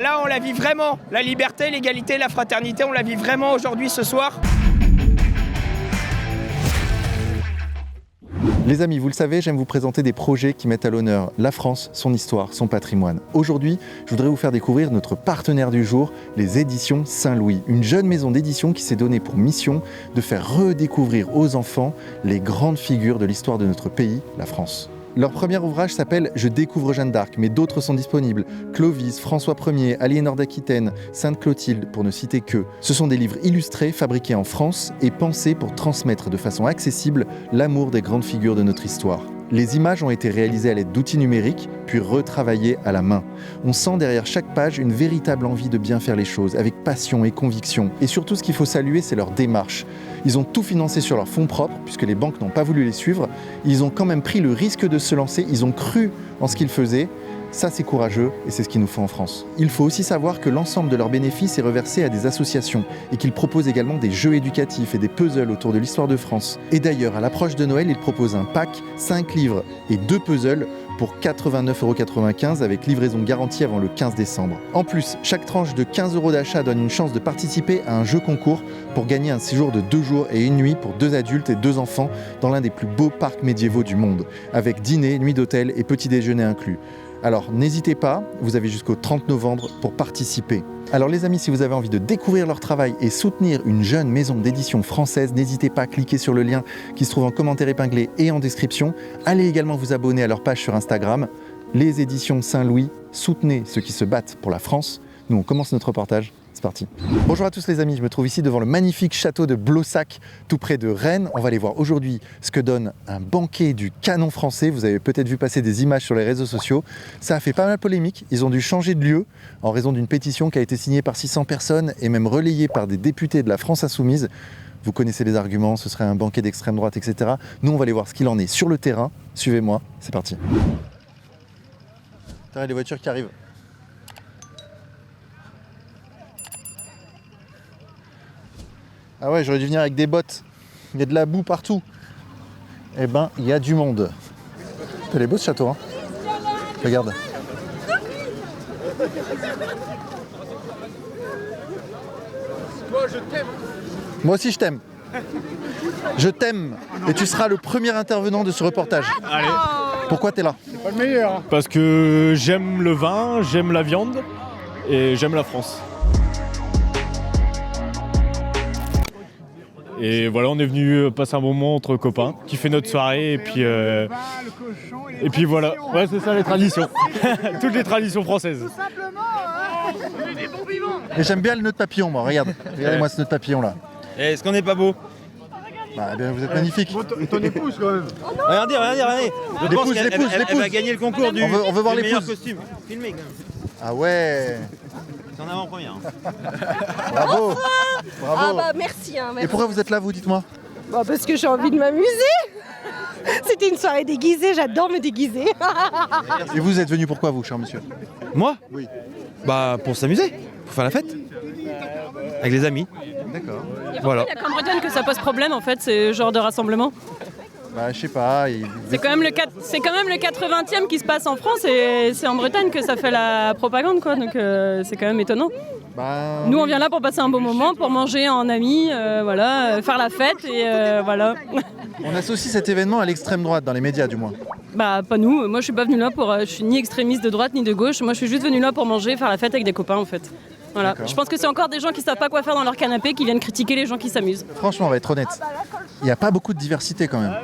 Là, on la vit vraiment. La liberté, l'égalité, la fraternité, on la vit vraiment aujourd'hui, ce soir. Les amis, vous le savez, j'aime vous présenter des projets qui mettent à l'honneur la France, son histoire, son patrimoine. Aujourd'hui, je voudrais vous faire découvrir notre partenaire du jour, les éditions Saint-Louis. Une jeune maison d'édition qui s'est donnée pour mission de faire redécouvrir aux enfants les grandes figures de l'histoire de notre pays, la France. Leur premier ouvrage s'appelle « Je découvre Jeanne d'Arc », mais d'autres sont disponibles. Clovis, François Ier, Aliénor d'Aquitaine, Sainte Clotilde, pour ne citer que. Ce sont des livres illustrés, fabriqués en France et pensés pour transmettre de façon accessible l'amour des grandes figures de notre histoire. Les images ont été réalisées à l'aide d'outils numériques, puis retravaillées à la main. On sent derrière chaque page une véritable envie de bien faire les choses, avec passion et conviction. Et surtout, ce qu'il faut saluer, c'est leur démarche. Ils ont tout financé sur leurs fonds propres, puisque les banques n'ont pas voulu les suivre. Ils ont quand même pris le risque de se lancer, ils ont cru en ce qu'ils faisaient. Ça, c'est courageux et c'est ce qu'il nous faut en France. Il faut aussi savoir que l'ensemble de leurs bénéfices est reversé à des associations et qu'ils proposent également des jeux éducatifs et des puzzles autour de l'histoire de France. Et d'ailleurs, à l'approche de Noël, ils proposent un pack, 5 livres et 2 puzzles pour 89,95 € avec livraison garantie avant le 15 décembre. En plus, chaque tranche de 15 € d'achat donne une chance de participer à un jeu concours pour gagner un séjour de 2 jours et 1 nuit pour 2 adultes et 2 enfants dans l'un des plus beaux parcs médiévaux du monde, avec dîner, nuit d'hôtel et petit déjeuner inclus. Alors n'hésitez pas, vous avez jusqu'au 30 novembre pour participer. Alors les amis, si vous avez envie de découvrir leur travail et soutenir une jeune maison d'édition française, n'hésitez pas à cliquer sur le lien qui se trouve en commentaire épinglé et en description. Allez également vous abonner à leur page sur Instagram, les éditions Saint-Louis. Soutenez ceux qui se battent pour la France. Nous on commence notre reportage. C'est parti. Bonjour à tous les amis, je me trouve ici devant le magnifique château de Blossac, tout près de Rennes. On va aller voir aujourd'hui ce que donne un banquet du canon français. Vous avez peut-être vu passer des images sur les réseaux sociaux. Ça a fait pas mal polémique. Ils ont dû changer de lieu en raison d'une pétition qui a été signée par 600 personnes et même relayée par des députés de la France Insoumise. Vous connaissez les arguments, ce serait un banquet d'extrême droite, etc. Nous, on va aller voir ce qu'il en est sur le terrain. Suivez-moi, c'est parti. Putain, les voitures qui arrivent. Ah ouais, j'aurais dû venir avec des bottes. Il y a de la boue partout. Eh ben, il y a du monde. Elle est beau ce château, hein. Regarde. Moi, je t'aime. Moi aussi, je t'aime. Je t'aime. Et tu seras le premier intervenant de ce reportage. Allez. Pourquoi t'es là? C'est pas le meilleur. Parce que j'aime le vin, j'aime la viande et j'aime la France. Et voilà, on est venu passer un moment entre copains, kiffer notre soirée et puis voilà. Ouais, c'est ça les traditions. Toutes les traditions françaises. Tout simplement, on est des bons vivants. Et j'aime bien le nœud de papillon, moi. Regarde. Regardez-moi ce nœud de papillon là. Est-ce qu'on n'est pas beau? Bah, bien, vous êtes magnifique. Ton épouse quand même. Regardez. Je pense qu'elle va gagner le concours du On veut voir du meilleur l'épouse. costume. Filmez quand même. Ah ouais. C'est en avant-première. Bravo. Bravo. Ah bah merci, merci. Et pourquoi vous êtes là, vous, dites-moi? Bah parce que j'ai envie de m'amuser. C'était une soirée déguisée, j'adore me déguiser. Et vous êtes venu pourquoi, vous, cher monsieur? Moi? Oui. Bah pour s'amuser, pour faire la fête. Avec les amis. D'accord. Voilà. Il y a qu'en Bretagne que ça pose problème en fait, ce genre de rassemblement. Bah, je sais pas. C'est quand même le 80e qui se passe en France et c'est en Bretagne que ça fait la propagande quoi, donc c'est quand même étonnant. Bah... Nous on vient là pour passer un bon moment, pour manger en amis, voilà, faire la fête et voilà. On associe cet événement à l'extrême droite, dans les médias du moins. Bah pas nous, moi je suis pas venue là pour, je suis ni extrémiste de droite ni de gauche, moi je suis juste venue là pour manger, faire la fête avec des copains en fait. Voilà. Je pense que c'est encore des gens qui savent pas quoi faire dans leur canapé qui viennent critiquer les gens qui s'amusent. Franchement, on va être honnête. Il n'y a pas beaucoup de diversité quand même.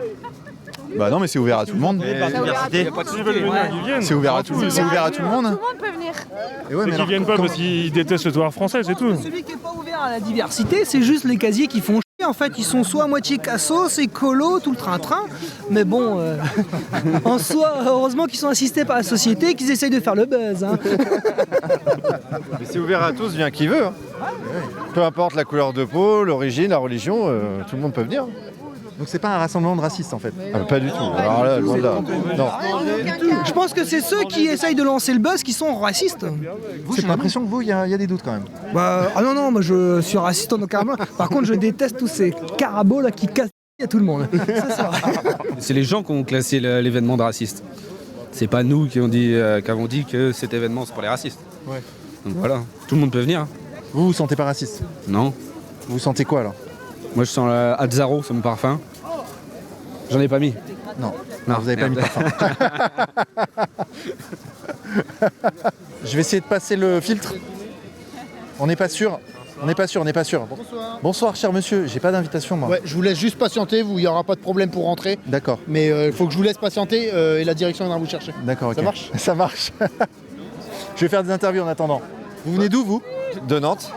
Bah non, mais c'est ouvert à tout le monde. C'est ouvert à tout le monde. Tout le monde peut venir. Et ouais, mais Ils alors, viennent pas parce qu'ils détestent le territoire français, c'est tout. Celui qui n'est pas ouvert à la diversité, c'est juste les casiers qui font chier. En fait, ils sont soit à moitié cassos, écolo, tout le train-train. Mais bon, en soi, heureusement qu'ils sont assistés par la société et qu'ils essayent de faire le buzz. Hein. Mais c'est ouvert à tous, vient qui veut. Hein. Peu importe la couleur de peau, l'origine, la religion, tout le monde peut venir. Donc c'est pas un rassemblement de racistes en fait. Ah, pas du tout. Alors là, loin de là. Non. Je pense que c'est ceux qui essayent de lancer le buzz qui sont racistes. Vous, j'ai l'impression que vous, il y a des doutes quand même. Bah, ah non, moi je suis raciste en aucun cas. Par contre, je déteste tous ces carabos là qui cassent à tout le monde. Ça, c'est vrai. C'est les gens qui ont classé l'événement de raciste. C'est pas nous qui avons dit que cet événement c'est pour les racistes. Ouais. Donc voilà, tout le monde peut venir. Vous vous sentez pas raciste? Non. Vous sentez quoi alors? Moi je sens la Azzaro, c'est mon parfum. J'en ai pas mis. Non. Non, vous avez pas mis de merde. parfum. Je vais essayer de passer le filtre. On n'est pas sûr. On n'est pas sûr, on n'est pas sûr. Bonsoir. Bonsoir, cher monsieur. J'ai pas d'invitation, moi. Ouais, je vous laisse juste patienter, il n'y aura pas de problème pour rentrer. D'accord. Mais il faut que je vous laisse patienter et la direction viendra vous chercher. D'accord, ok. Ça marche? Ça marche. Je vais faire des interviews en attendant. Vous venez d'où, vous? De Nantes.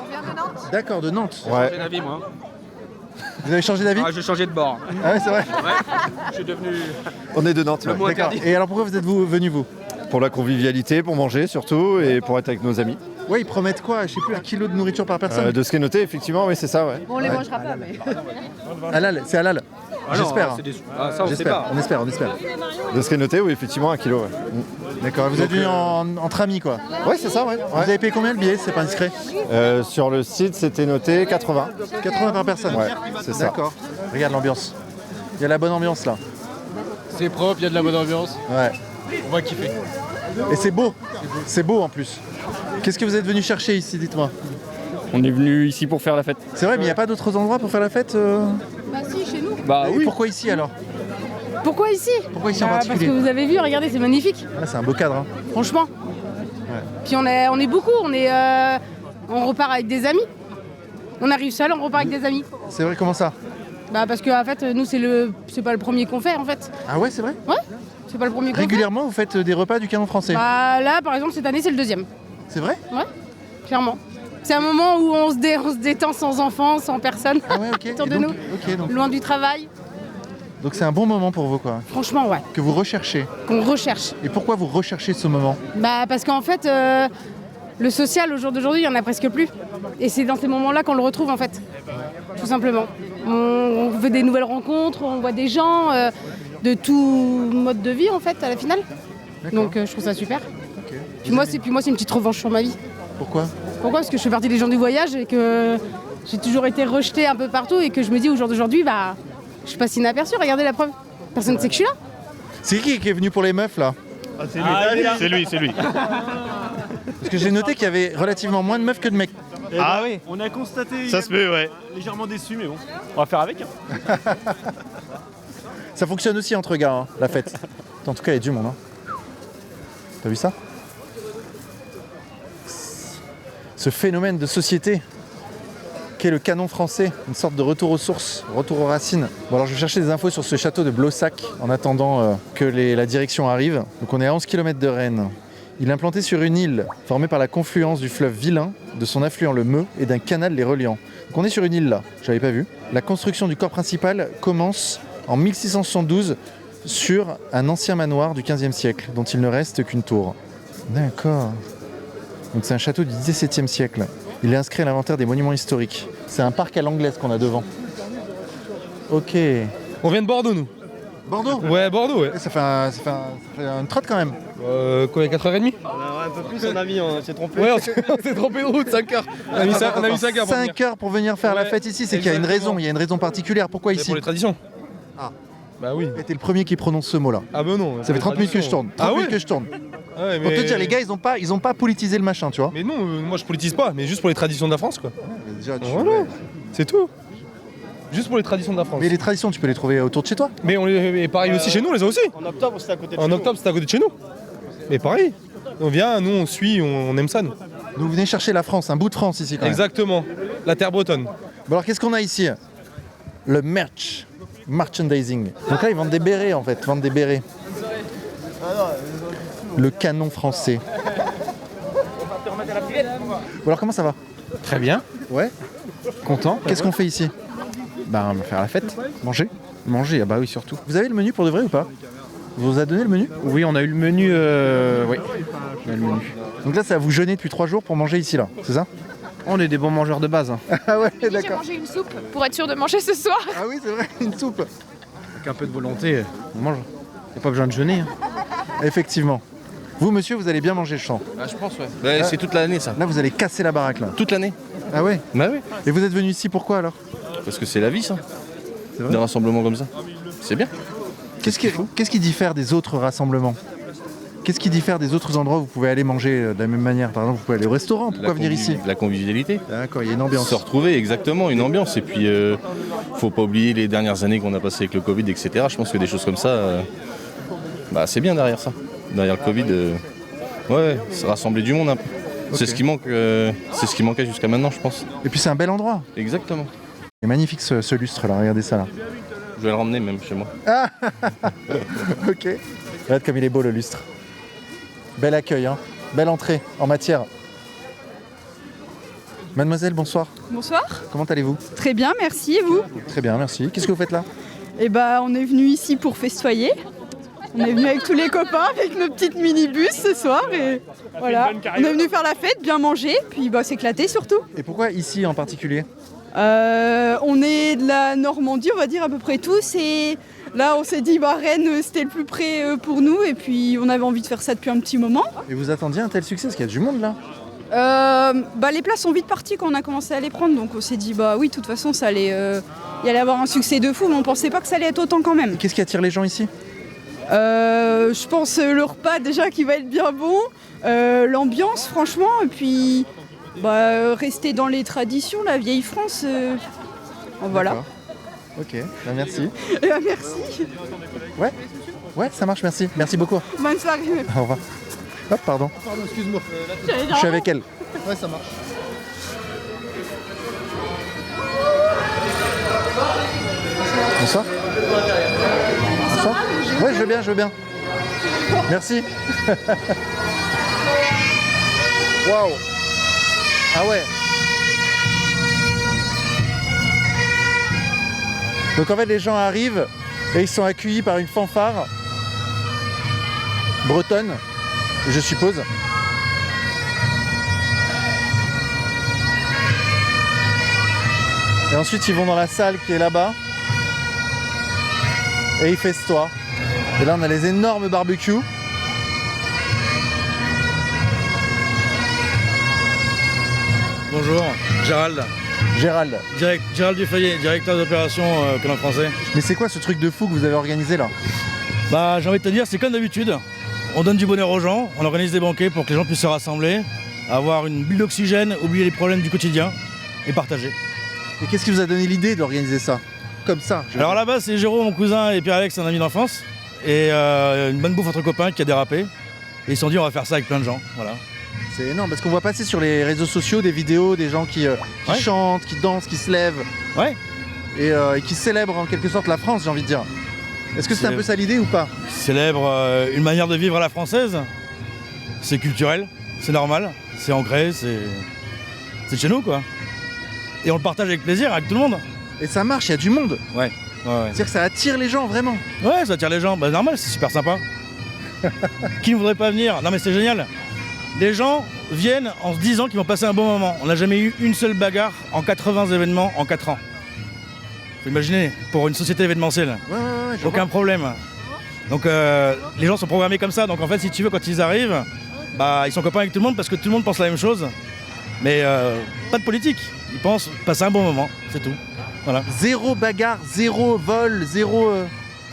D'accord, de Nantes. Ouais. J'ai d'avis moi. Vous avez changé d'avis? Ah, j'ai changé de bord. Ah ouais, c'est vrai. Je suis devenu. On est de Nantes. ouais. mot D'accord. interdit. Et alors pourquoi vous êtes venus, vous? Pour la convivialité, pour manger surtout, et pour être avec nos amis. Ouais, ils promettent quoi? Je sais plus, 1 kilo de nourriture par personne? De ce qui est noté, effectivement, oui, c'est ça, ouais. On les mangera pas, mais. Halal, c'est halal. J'espère. Ça, on sait J'espère, pas. on espère, on espère. De ce qui est noté, oui, effectivement, 1 kilo, ouais. D'accord, vous êtes venus entre amis, quoi. Ouais, c'est ça, ouais. Vous avez payé combien le billet? C'est pas indiscret? Sur le site, c'était noté 80. 80 par personne? Ouais, c'est ça. D'accord. Regarde l'ambiance. Il y a la bonne ambiance là. C'est propre, il y a de la bonne ambiance. Ouais. On va kiffer. Et c'est beau. C'est beau en plus. Qu'est-ce que vous êtes venu chercher ici, dites-moi? On est venu ici pour faire la fête. C'est vrai, mais il n'y a pas d'autres endroits pour faire la fête Bah si, chez nous. Bah Et pourquoi ici alors? Pourquoi ici? Pourquoi ici en Parce particulier? que vous avez vu, regardez, c'est magnifique, Ah, c'est un beau cadre. Hein. franchement. Puis on est beaucoup, on repart avec des amis. On arrive seul, on repart avec des amis. C'est vrai, comment ça? Bah parce que en fait, nous c'est pas le premier qu'on fait en fait. Ah ouais, c'est vrai? Ouais, c'est pas le premier qu'on fait. Régulièrement, vous faites des repas du canon français? Bah là, par exemple, cette année, c'est le deuxième. C'est vrai? Ouais, clairement. C'est un moment où on se détend sans enfants, sans personne, Ah ouais, ok. autour Et de donc- nous, ok, donc loin du travail. c'est un bon moment pour vous, quoi. Franchement, ouais, Que vous recherchez. qu'on recherche. Et pourquoi vous recherchez ce moment? Bah parce qu'en fait, le social au jour d'aujourd'hui, il y en a presque plus. Et c'est dans ces moments-là qu'on le retrouve en fait, tout simplement. On fait des nouvelles rencontres, on voit des gens de tout mode de vie en fait à la finale. Donc je trouve ça super. Puis moi, c'est une petite revanche sur ma vie. Pourquoi? Pourquoi? Parce que je fais partie des gens du voyage et que j'ai toujours été rejetée un peu partout et que je me dis au jour d'aujourd'hui, bah, je passe inaperçue. Regardez la preuve. Personne ne sait que je suis là. C'est qui est venu pour les meufs là? C'est lui. Parce que j'ai noté qu'il y avait relativement moins de meufs que de mecs. Ah oui. On a constaté. Ça se peut, ouais. Légèrement déçu, mais bon. On va faire avec. Hein. Ça fonctionne aussi entre gars, hein, la fête. En tout cas, il y a du monde. Hein. T'as vu ça? Ce phénomène de société qu'est le canon français, une sorte de retour aux sources, retour aux racines. Bon alors je vais chercher des infos sur ce château de Blossac en attendant que la direction arrive. Donc on est à 11 km de Rennes. Il est implanté sur une île formée par la confluence du fleuve Vilain, de son affluent le Meux et d'un canal les reliant. Donc on est sur une île là, j'avais pas vu. La construction du corps principal commence en 1672 sur un ancien manoir du XVe siècle dont il ne reste qu'une tour. D'accord. Donc c'est un château du XVIIe siècle. Il est inscrit à l'inventaire des monuments historiques. C'est un parc à l'anglaise qu'on a devant. Ok. On vient de Bordeaux, nous. Bordeaux? Ouais, Bordeaux, ouais. Ça fait une trotte quand même. Quoi, 4h30? Un peu plus, on a mis, on s'est trompé. Ouais, on s'est trompé de route, 5 heures. On a mis 5 heures pour venir. 5 heures pour venir faire la fête ici, c'est qu'il y a une exactement. raison. Il y a une raison particulière. Pourquoi C'est ici? pour les traditions. Ah. Bah oui. T'es le premier qui prononce ce mot-là. Ah bah non. Ça fait 30 minutes que je tourne. 30 Ah ouais? minutes que je tourne. Ouais, Pour te dire, les gars, ils ont pas politisé le machin, tu vois. Mais non, moi je politise pas, mais juste pour les traditions de la France, quoi. Déjà, Voilà. C'est tout. Juste pour les traditions de la France. Mais les traditions, tu peux les trouver autour de chez toi. Mais et pareil aussi chez nous, on les a aussi. En octobre, c'était à côté de En chez nous. octobre, c'était à côté de chez nous. Mais pareil. On vient, nous on suit, on aime ça, nous. Donc vous venez chercher la France, un bout de France ici quand même. Exactement. La terre bretonne. Bon alors qu'est-ce qu'on a ici? Le merchandising. Donc là ils vendent des bérets en fait, vendent des bérets. Le canon français. Bon alors comment ça va? Très bien. Ouais. Content. Qu'est-ce qu'on fait ici? Bah, on va faire la fête. Manger? Manger, ah bah oui, surtout. Vous avez le menu pour de vrai ou pas? On vous a donné le menu? Oui, on a eu le menu. Oui, on a eu le menu. Donc là ça vous jeûner depuis 3 jours pour manger ici là, c'est ça? On est des bons mangeurs de base. Hein. Ah ouais J'ai d'accord. mangé une soupe pour être sûr de manger ce soir. Ah oui c'est vrai, une soupe. Avec un peu de volonté, on mange. Y a pas besoin de jeûner. Hein. Effectivement. Vous monsieur vous allez bien manger, je sens. Ah, je pense, ouais. C'est toute l'année, ça. Là vous allez casser la baraque là. Toute l'année. Ah ouais? Bah oui. Et vous êtes venu ici pourquoi alors? Parce que c'est la vie, ça. C'est vrai. Des rassemblements comme ça. C'est bien. Qu'est-ce qui diffère des autres rassemblements? Qu'est-ce qui diffère des autres endroits où vous pouvez aller manger de la même manière? Par exemple, vous pouvez aller au restaurant, pourquoi venir ici? La convivialité. D'accord, il y a une ambiance. Se retrouver, exactement, une ambiance. Et puis, faut pas oublier les dernières années qu'on a passées avec le Covid, etc. Je pense que des choses comme ça, c'est bien derrière ça. Derrière le Covid, c'est rassembler du monde un peu. Okay. C'est ce qui manquait jusqu'à maintenant, je pense. Et puis c'est un bel endroit. Exactement. C'est magnifique ce lustre-là, regardez ça là. Je vais le ramener même chez moi. Ah ok. Regarde comme il est beau le lustre. Bel accueil, hein. Belle entrée en matière. Mademoiselle, bonsoir. Bonsoir. Comment allez-vous? Très bien, merci. Et vous? Très bien, merci. Qu'est-ce que vous faites là? Eh ben, on est venu ici pour festoyer. On est venu avec tous les copains, avec nos petites minibus ce soir et voilà. On est venu faire la fête, bien manger, puis s'éclater surtout. Et pourquoi ici en particulier? On est de la Normandie, on va dire à peu près tous, et là on s'est dit Rennes c'était le plus près pour nous et puis on avait envie de faire ça depuis un petit moment. Et vous attendiez un tel succès? Parce qu'il y a du monde là? Les places sont vite parties quand on a commencé à les prendre, donc on s'est dit oui, de toute façon ça allait, il allait avoir un succès de fou, mais on pensait pas que ça allait être autant quand même. Et qu'est-ce qui attire les gens ici? Je pense le repas déjà qui va être bien bon, l'ambiance franchement, et puis rester dans les traditions, la vieille France, voilà. Ok, merci. Merci. Ouais, ça marche, merci. Merci beaucoup. Bonne soirée. Au revoir. Hop, pardon. Pardon, excuse-moi. Je suis avec elle. Ouais, ça marche. Bonsoir. Bonsoir. Ouais, je veux bien. Merci. Waouh. Ah ouais. Donc en fait, les gens arrivent et ils sont accueillis par une fanfare bretonne, je suppose. Et ensuite, ils vont dans la salle qui est là-bas. Et ils festoient. Et là, on a les énormes barbecues. Bonjour, Gérald. Gérald. Gérald Dufayet, directeur d'opération Colin Français. Mais c'est quoi ce truc de fou que vous avez organisé là? J'ai envie de te dire, c'est comme d'habitude. On donne du bonheur aux gens, on organise des banquets pour que les gens puissent se rassembler, avoir une bulle d'oxygène, oublier les problèmes du quotidien et partager. Et qu'est-ce qui vous a donné l'idée d'organiser ça? Comme ça? Alors là-bas, c'est Jérôme, mon cousin, et Pierre-Alex, un ami d'enfance. Et une bonne bouffe entre copains qui a dérapé. Et ils se sont dit, on va faire ça avec plein de gens. Voilà. C'est énorme parce qu'on voit passer sur les réseaux sociaux des vidéos des gens qui chantent, qui dansent, qui se lèvent. Ouais. Et qui célèbrent en quelque sorte la France, j'ai envie de dire. Est-ce que c'est un peu ça l'idée ou pas? Célèbre une manière de vivre à la française. C'est culturel, c'est normal, c'est ancré, c'est de chez nous quoi. Et on le partage avec plaisir, avec tout le monde. Et ça marche, il y a du monde. Ouais. C'est-à-dire que ça attire les gens vraiment. Ouais, ça attire les gens. Normal, c'est super sympa. Qui ne voudrait pas venir? Non mais c'est génial. Les gens viennent en se disant qu'ils vont passer un bon moment. On n'a jamais eu une seule bagarre en 80 événements en 4 ans. Faut imaginer, pour une société événementielle. Ouais, aucun problème. Donc les gens sont programmés comme ça. Donc en fait, si tu veux, quand ils arrivent, ils sont copains avec tout le monde parce que tout le monde pense la même chose. Mais pas de politique. Ils pensent passer un bon moment, c'est tout. Voilà. Zéro bagarre, zéro vol, zéro...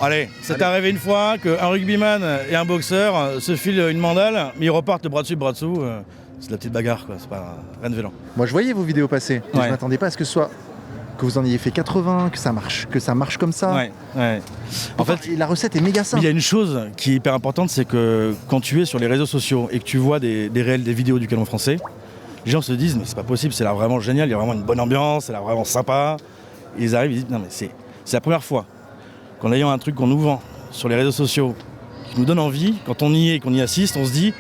Allez, ça t'est arrivé une fois qu'un rugbyman et un boxeur se filent une mandale, mais ils repartent le bras dessus, bras dessous. C'est de la petite bagarre, quoi. C'est pas rien de violent. Moi, je voyais vos vidéos passer. Je m'attendais pas à ce que ce soit... que vous en ayez fait 80, que ça marche comme ça. Ouais. En fait, la recette est méga simple. Il y a une chose qui est hyper importante, c'est que quand tu es sur les réseaux sociaux et que tu vois des réels, des vidéos du Canon Français, les gens se disent mais c'est pas possible, c'est là vraiment génial, il y a vraiment une bonne ambiance, c'est là vraiment sympa. Et ils arrivent, ils disent non mais c'est la première fois qu'en ayant un truc qu'on nous vend sur les réseaux sociaux, qui nous donne envie, quand on y est, qu'on y assiste, on se dit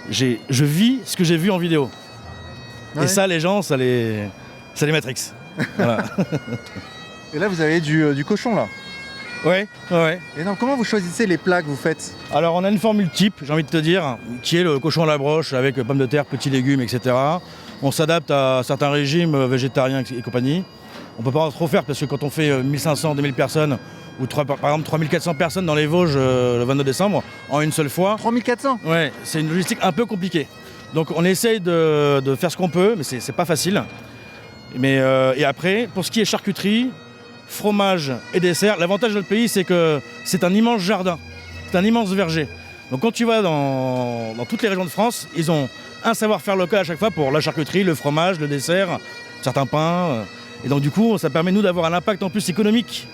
je vis ce que j'ai vu en vidéo. Ouais. Et ça les gens, ça les matrix. Voilà. Et là vous avez du cochon là. Ouais. Et non, comment vous choisissez les plats que vous faites? Alors on a une formule type, j'ai envie de te dire, qui est le cochon à la broche avec pommes de terre, petits légumes, etc. On s'adapte à certains régimes végétariens et compagnie. On peut pas trop faire parce que quand on fait 1500, 2000 personnes, ou par exemple 3400 personnes dans les Vosges le 22 décembre, en une seule fois... 3400? Ouais, c'est une logistique un peu compliquée. Donc on essaye de faire ce qu'on peut, mais c'est pas facile. Et après, pour ce qui est charcuterie, fromage et dessert, l'avantage de notre pays, c'est que c'est un immense jardin, c'est un immense verger. Donc quand tu vas dans toutes les régions de France, ils ont un savoir-faire local à chaque fois pour la charcuterie, le fromage, le dessert, certains pains. Et donc du coup, ça permet nous d'avoir un impact en plus économique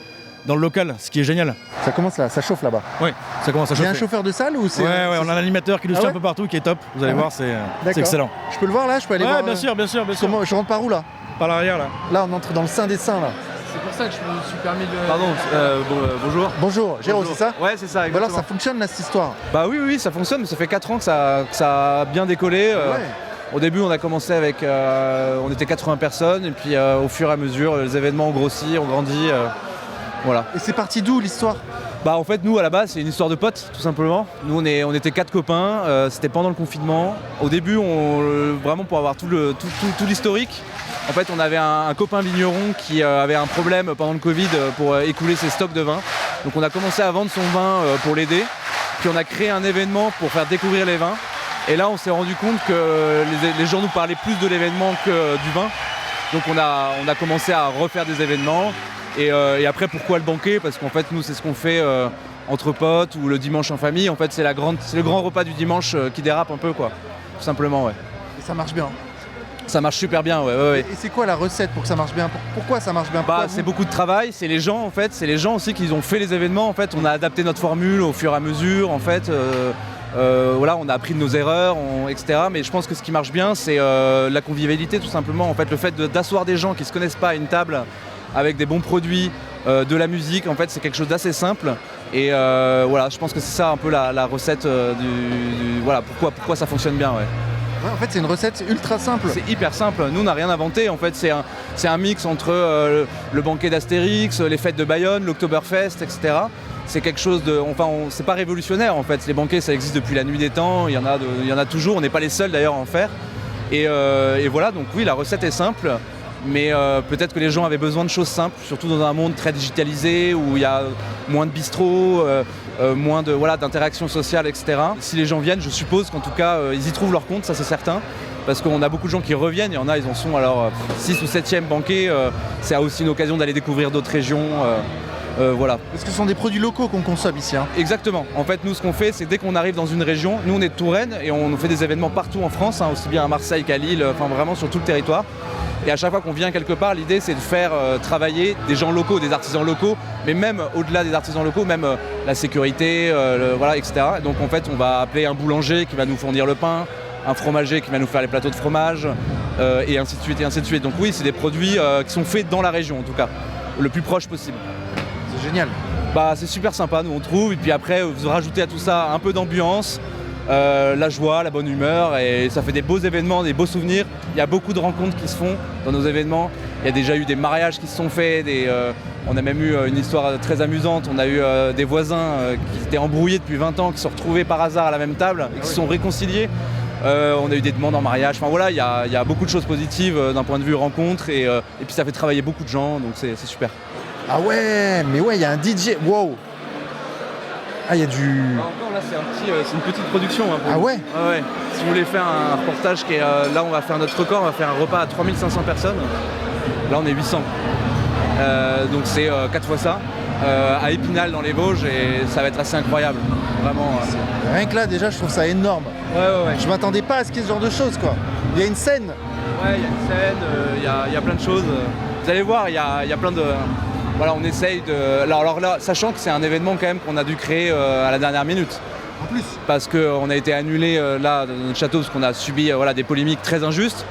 dans le local, ce qui est génial. Ça commence là, ça chauffe là-bas. Oui, ça commence à chauffer. Il y a un chauffeur de salle ou c'est... Ouais, on a un animateur qui nous suit ouais un peu partout, qui est top. Vous allez voir, c'est excellent. Je peux le voir là? Je peux aller voir bien sûr. Comment, je rentre par où là? Par l'arrière là. Là, on entre dans le sein des seins là. C'est pour ça que je me suis permis de... Pardon, bonjour. Bonjour, Géraud, c'est ça? Ouais, c'est ça, exactement. Alors ça fonctionne là cette histoire? Bah oui, ça fonctionne, mais ça fait 4 ans que ça a bien décollé. Au début, on a commencé avec... on était 80 personnes, et puis au fur et à mesure, les événements ont grossi, ont grandi. Voilà. Et c'est parti d'où l'histoire? Bah en fait, nous, à la base, c'est une histoire de potes, tout simplement. Nous, on était 4 copains, c'était pendant le confinement. Au début, vraiment pour avoir tout l'historique, en fait, on avait un copain vigneron qui avait un problème pendant le Covid pour écouler ses stocks de vin. Donc on a commencé à vendre son vin pour l'aider. Puis on a créé un événement pour faire découvrir les vins. Et là, on s'est rendu compte que les gens nous parlaient plus de l'événement que du vin. Donc on a commencé à refaire des événements. Et après, pourquoi le banquet? Parce qu'en fait, nous, c'est ce qu'on fait entre potes ou le dimanche en famille. En fait, c'est le grand repas du dimanche qui dérape un peu, quoi. Tout simplement, ouais. Et ça marche bien? Ça marche super bien, ouais. Et c'est quoi la recette pour que ça marche bien? Pourquoi ça marche bien? C'est beaucoup de travail, c'est les gens, en fait. C'est les gens aussi qui ont fait les événements, en fait. On a adapté notre formule au fur et à mesure, en fait. Voilà, on a appris de nos erreurs, etc. Mais je pense que ce qui marche bien, c'est la convivialité, tout simplement. En fait, le fait d'asseoir des gens qui ne se connaissent pas à une table avec des bons produits, de la musique, en fait, c'est quelque chose d'assez simple. Et voilà, je pense que c'est ça un peu la recette voilà, pourquoi ça fonctionne bien, ouais. Ouais, en fait, c'est une recette ultra simple. C'est hyper simple. Nous, on n'a rien inventé. En fait, c'est un mix entre le banquet d'Astérix, les fêtes de Bayonne, l'Oktoberfest, etc. C'est quelque chose de... Enfin, c'est pas révolutionnaire, en fait. Les banquets, ça existe depuis la nuit des temps. Il y en a toujours. On n'est pas les seuls, d'ailleurs, à en faire. Et voilà, donc oui, la recette est simple. Mais peut-être que les gens avaient besoin de choses simples, surtout dans un monde très digitalisé, où il y a moins de bistrots, moins d'interactions sociales, etc. Si les gens viennent, je suppose qu'en tout cas, ils y trouvent leur compte, ça c'est certain. Parce qu'on a beaucoup de gens qui reviennent, il y en a, ils en sont alors 6 ou 7e banquet. C'est aussi une occasion d'aller découvrir d'autres régions. Voilà. Parce que ce sont des produits locaux qu'on consomme ici. Hein. Exactement. En fait, nous, ce qu'on fait, c'est dès qu'on arrive dans une région, nous on est de Touraine et on fait des événements partout en France, hein, aussi bien à Marseille qu'à Lille, enfin vraiment sur tout le territoire. Et à chaque fois qu'on vient quelque part, l'idée c'est de faire travailler des gens locaux, des artisans locaux, mais même au-delà des artisans locaux, même la sécurité, voilà, etc. Donc en fait, on va appeler un boulanger qui va nous fournir le pain, un fromager qui va nous faire les plateaux de fromage, et ainsi de suite, et ainsi de suite. Donc oui, c'est des produits qui sont faits dans la région, en tout cas, le plus proche possible. C'est génial. Bah, c'est super sympa, nous on trouve, et puis après, vous rajoutez à tout ça un peu d'ambiance, la joie, la bonne humeur, et ça fait des beaux événements, des beaux souvenirs. Il y a beaucoup de rencontres qui se font dans nos événements. Il y a déjà eu des mariages qui se sont faits, on a même eu une histoire très amusante. On a eu des voisins qui étaient embrouillés depuis 20 ans, qui se sont retrouvés par hasard à la même table et qui se sont réconciliés. On a eu des demandes en mariage. Enfin voilà, il y a beaucoup de choses positives d'un point de vue rencontre, et puis ça fait travailler beaucoup de gens, donc c'est super. Ah ouais, mais ouais, il y a un DJ. Wow. Ah, il y a du... Encore là, c'est une petite production. Hein, ah ouais. Ouais. Si vous voulez faire un reportage qui est... là, on va faire notre record, on va faire un repas à 3500 personnes. Là, on est 800. Donc c'est 4 fois ça. À Épinal, dans les Vosges, et ça va être assez incroyable. Vraiment. Rien que là, déjà, je trouve ça énorme. Ouais. Je m'attendais pas à ce qu'il y ait ce genre de choses, quoi. Il y a une scène. Ouais, il y a une scène, il y a plein de choses. Vous allez voir, il y a plein de... Voilà, on essaye de... Alors là, sachant que c'est un événement quand même qu'on a dû créer à la dernière minute. En plus. Parce qu'on a été annulé là dans notre château parce qu'on a subi des polémiques très injustes.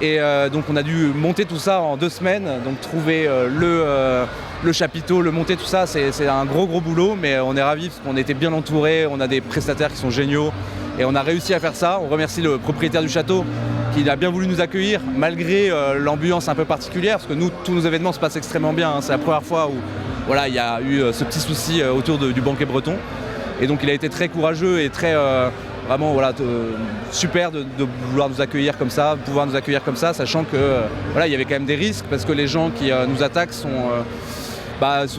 Et donc on a dû monter tout ça en 2 semaines. Donc trouver le chapiteau, le monter, tout ça, c'est un gros boulot. Mais on est ravis parce qu'on était bien entourés, on a des prestataires qui sont géniaux. Et on a réussi à faire ça. On remercie le propriétaire du château qui a bien voulu nous accueillir malgré l'ambiance un peu particulière, parce que nous, tous nos événements se passent extrêmement bien. Hein. C'est la première fois où voilà, il y a eu ce petit souci autour du banquet breton. Et donc il a été très courageux et très vraiment super de vouloir nous accueillir comme ça, de pouvoir nous accueillir comme ça, sachant que voilà, il y avait quand même des risques, parce que les gens qui nous attaquent sont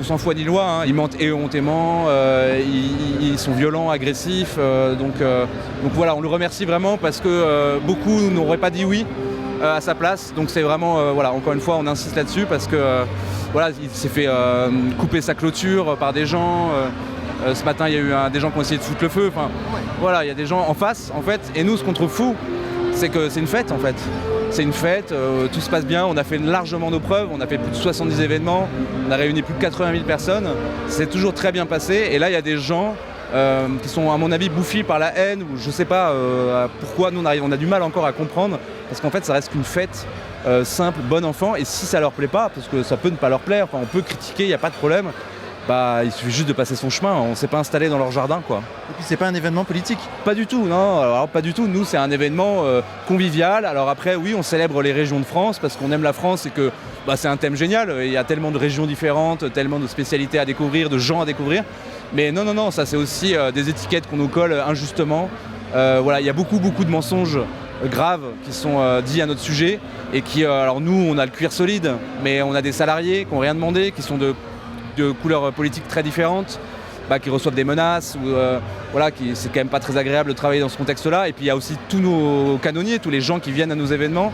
sans foi ni loi, hein. Ils mentent éhontément, ils sont violents, agressifs, donc voilà, on le remercie vraiment parce que beaucoup n'auraient pas dit oui à sa place, donc c'est vraiment, voilà, encore une fois on insiste là-dessus parce que voilà, il s'est fait couper sa clôture par des gens, Ce matin, il y a eu des gens qui ont essayé de foutre le feu. Enfin, voilà, il y a des gens en face, en fait. Et nous, ce qu'on trouve fou, c'est que c'est une fête, en fait. C'est une fête, tout se passe bien. On a fait largement nos preuves. On a fait plus de 70 événements. On a réuni plus de 80 000 personnes. C'est toujours très bien passé. Et là, il y a des gens qui sont, à mon avis, bouffis par la haine. Ou je sais pas pourquoi. Nous, on a du mal encore à comprendre. Parce qu'en fait, ça reste qu'une fête simple, bon enfant. Et si ça leur plaît pas, parce que ça peut ne pas leur plaire, on peut critiquer, il n'y a pas de problème. Bah, il suffit juste de passer son chemin, on s'est pas installé dans leur jardin, quoi. Et puis c'est pas un événement politique? Pas du tout, non, alors pas du tout. Nous, c'est un événement convivial. Alors après, oui, on célèbre les régions de France parce qu'on aime la France et que c'est un thème génial. Il y a tellement de régions différentes, tellement de spécialités à découvrir, de gens à découvrir. Mais non, ça c'est aussi des étiquettes qu'on nous colle injustement. Voilà, il y a beaucoup de mensonges graves qui sont dits à notre sujet et qui, alors nous, on a le cuir solide, mais on a des salariés qui n'ont rien demandé, qui sont de couleurs politiques très différentes, qui reçoivent des menaces, ou c'est quand même pas très agréable de travailler dans ce contexte-là. Et puis il y a aussi tous nos canonniers, tous les gens qui viennent à nos événements,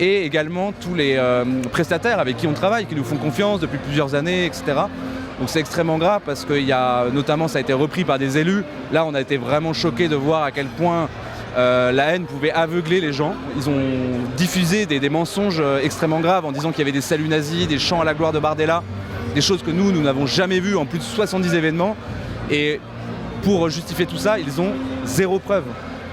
et également tous les prestataires avec qui on travaille, qui nous font confiance depuis plusieurs années, etc. Donc c'est extrêmement grave parce que notamment ça a été repris par des élus. Là, on a été vraiment choqués de voir à quel point la haine pouvait aveugler les gens. Ils ont diffusé des mensonges extrêmement graves en disant qu'il y avait des saluts nazis, des chants à la gloire de Bardella, des choses que nous n'avons jamais vues en plus de 70 événements. Et pour justifier tout ça, ils ont zéro preuve.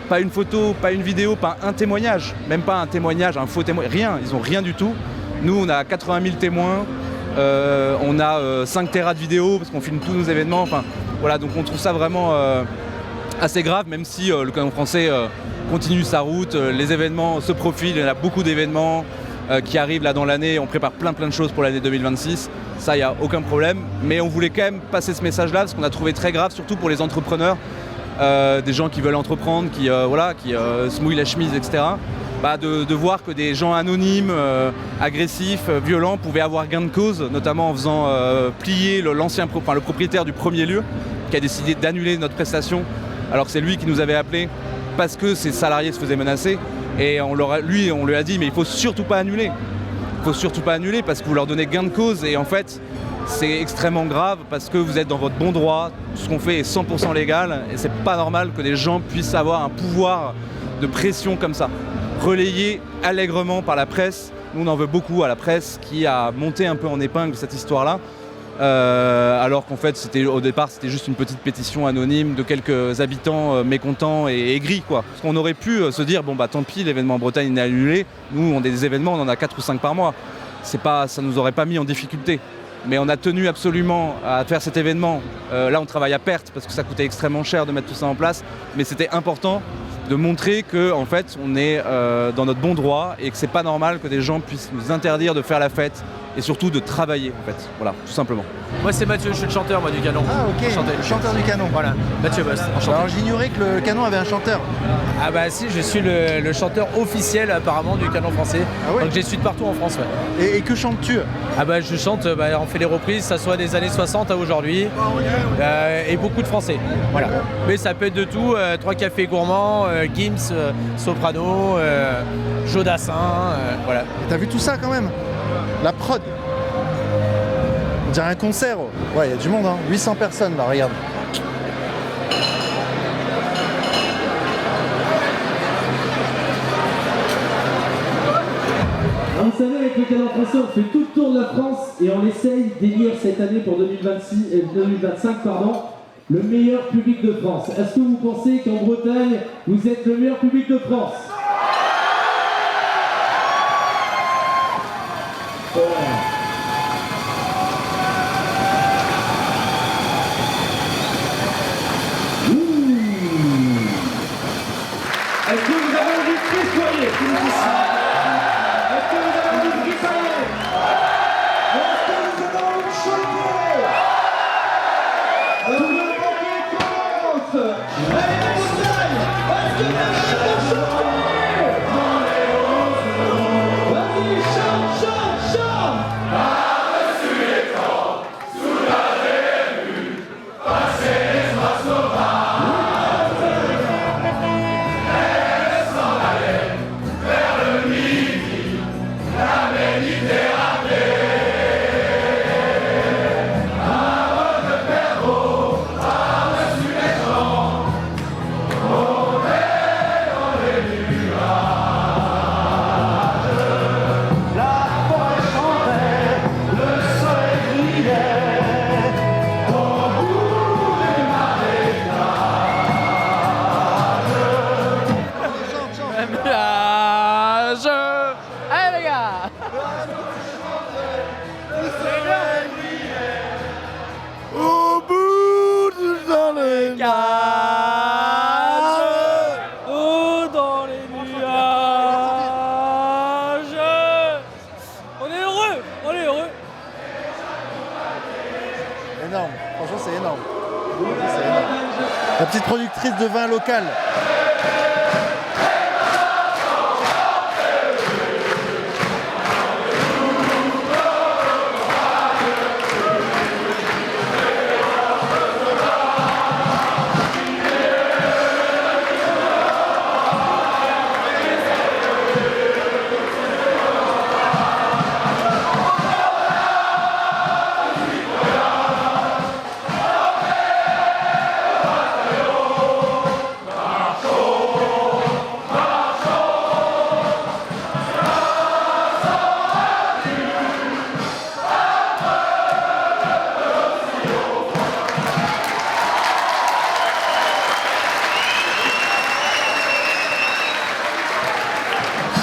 Pas une photo, pas une vidéo, pas un témoignage. Même pas un témoignage, un faux témoignage, rien. Ils ont rien du tout. Nous, on a 80 000 témoins. On a 5 téras de vidéos parce qu'on filme tous nos événements. Enfin, voilà, donc on trouve ça vraiment assez grave, même si le Canon français continue sa route. Les événements se profilent, il y a beaucoup d'événements qui arrivent là dans l'année. On prépare plein de choses pour l'année 2026. Ça, il n'y a aucun problème. Mais on voulait quand même passer ce message-là parce qu'on a trouvé très grave, surtout pour les entrepreneurs, des gens qui veulent entreprendre, qui se mouillent la chemise, etc. De voir que des gens anonymes, agressifs, violents pouvaient avoir gain de cause, notamment en faisant plier le propriétaire du premier lieu qui a décidé d'annuler notre prestation alors que c'est lui qui nous avait appelé parce que ses salariés se faisaient menacer. Et on lui a dit mais il faut surtout pas annuler. Il faut surtout pas annuler parce que vous leur donnez gain de cause et en fait c'est extrêmement grave parce que vous êtes dans votre bon droit, tout ce qu'on fait est 100% légal et c'est pas normal que des gens puissent avoir un pouvoir de pression comme ça, relayé allègrement par la presse. Nous on en veut beaucoup à la presse qui a monté un peu en épingle cette histoire-là. Alors qu'en fait au départ c'était juste une petite pétition anonyme de quelques habitants mécontents et aigris, quoi. Parce qu'on aurait pu se dire tant pis, l'événement en Bretagne est annulé, nous on a des événements, on en a 4 ou 5 par mois, ça nous aurait pas mis en difficulté. Mais on a tenu absolument à faire cet événement. Là on travaille à perte parce que ça coûtait extrêmement cher de mettre tout ça en place, mais c'était important de montrer que en fait on est dans notre bon droit et que c'est pas normal que des gens puissent nous interdire de faire la fête et surtout de travailler en fait, voilà, tout simplement. Moi c'est Mathieu, je suis le chanteur du Canon. Ah ok, le chanteur du Canon. Voilà, Mathieu Bost, enchanté. Alors j'ignorais que le Canon avait un chanteur. Ah bah si, je suis le chanteur officiel apparemment du Canon français. Ah ouais. Donc j'ai suis de partout en France. Ouais. Et que chantes-tu? Ah bah je chante, on fait des reprises, ça soit des années 60 à aujourd'hui, et beaucoup de français. Voilà. Mais ça peut être de tout, 3 cafés gourmands, Gims, Soprano, Jodassin, voilà. T'as vu tout ça quand même? La prod. On dirait un concert. Ouais, il y a du monde, 800 personnes là, regarde. Vous savez, avec le Canon français, on fait tout le tour de la France et on essaye d'élire cette année pour 2025, le meilleur public de France. Est-ce que vous pensez qu'en Bretagne, vous êtes le meilleur public de France? Est-ce que vous avez envie de frésoyer? Est-ce que vous avez envie de grisailler? Est-ce que vous avez envie de chanter? Tout le monde commence! Allez, les montagnes! Est-ce que vous avez envie de chanter? Allez les gars. Au bout dans les nuages, Oh, dans les nuages. On est heureux, on est heureux. Énorme, franchement c'est énorme. C'est énorme. La petite productrice de vin local.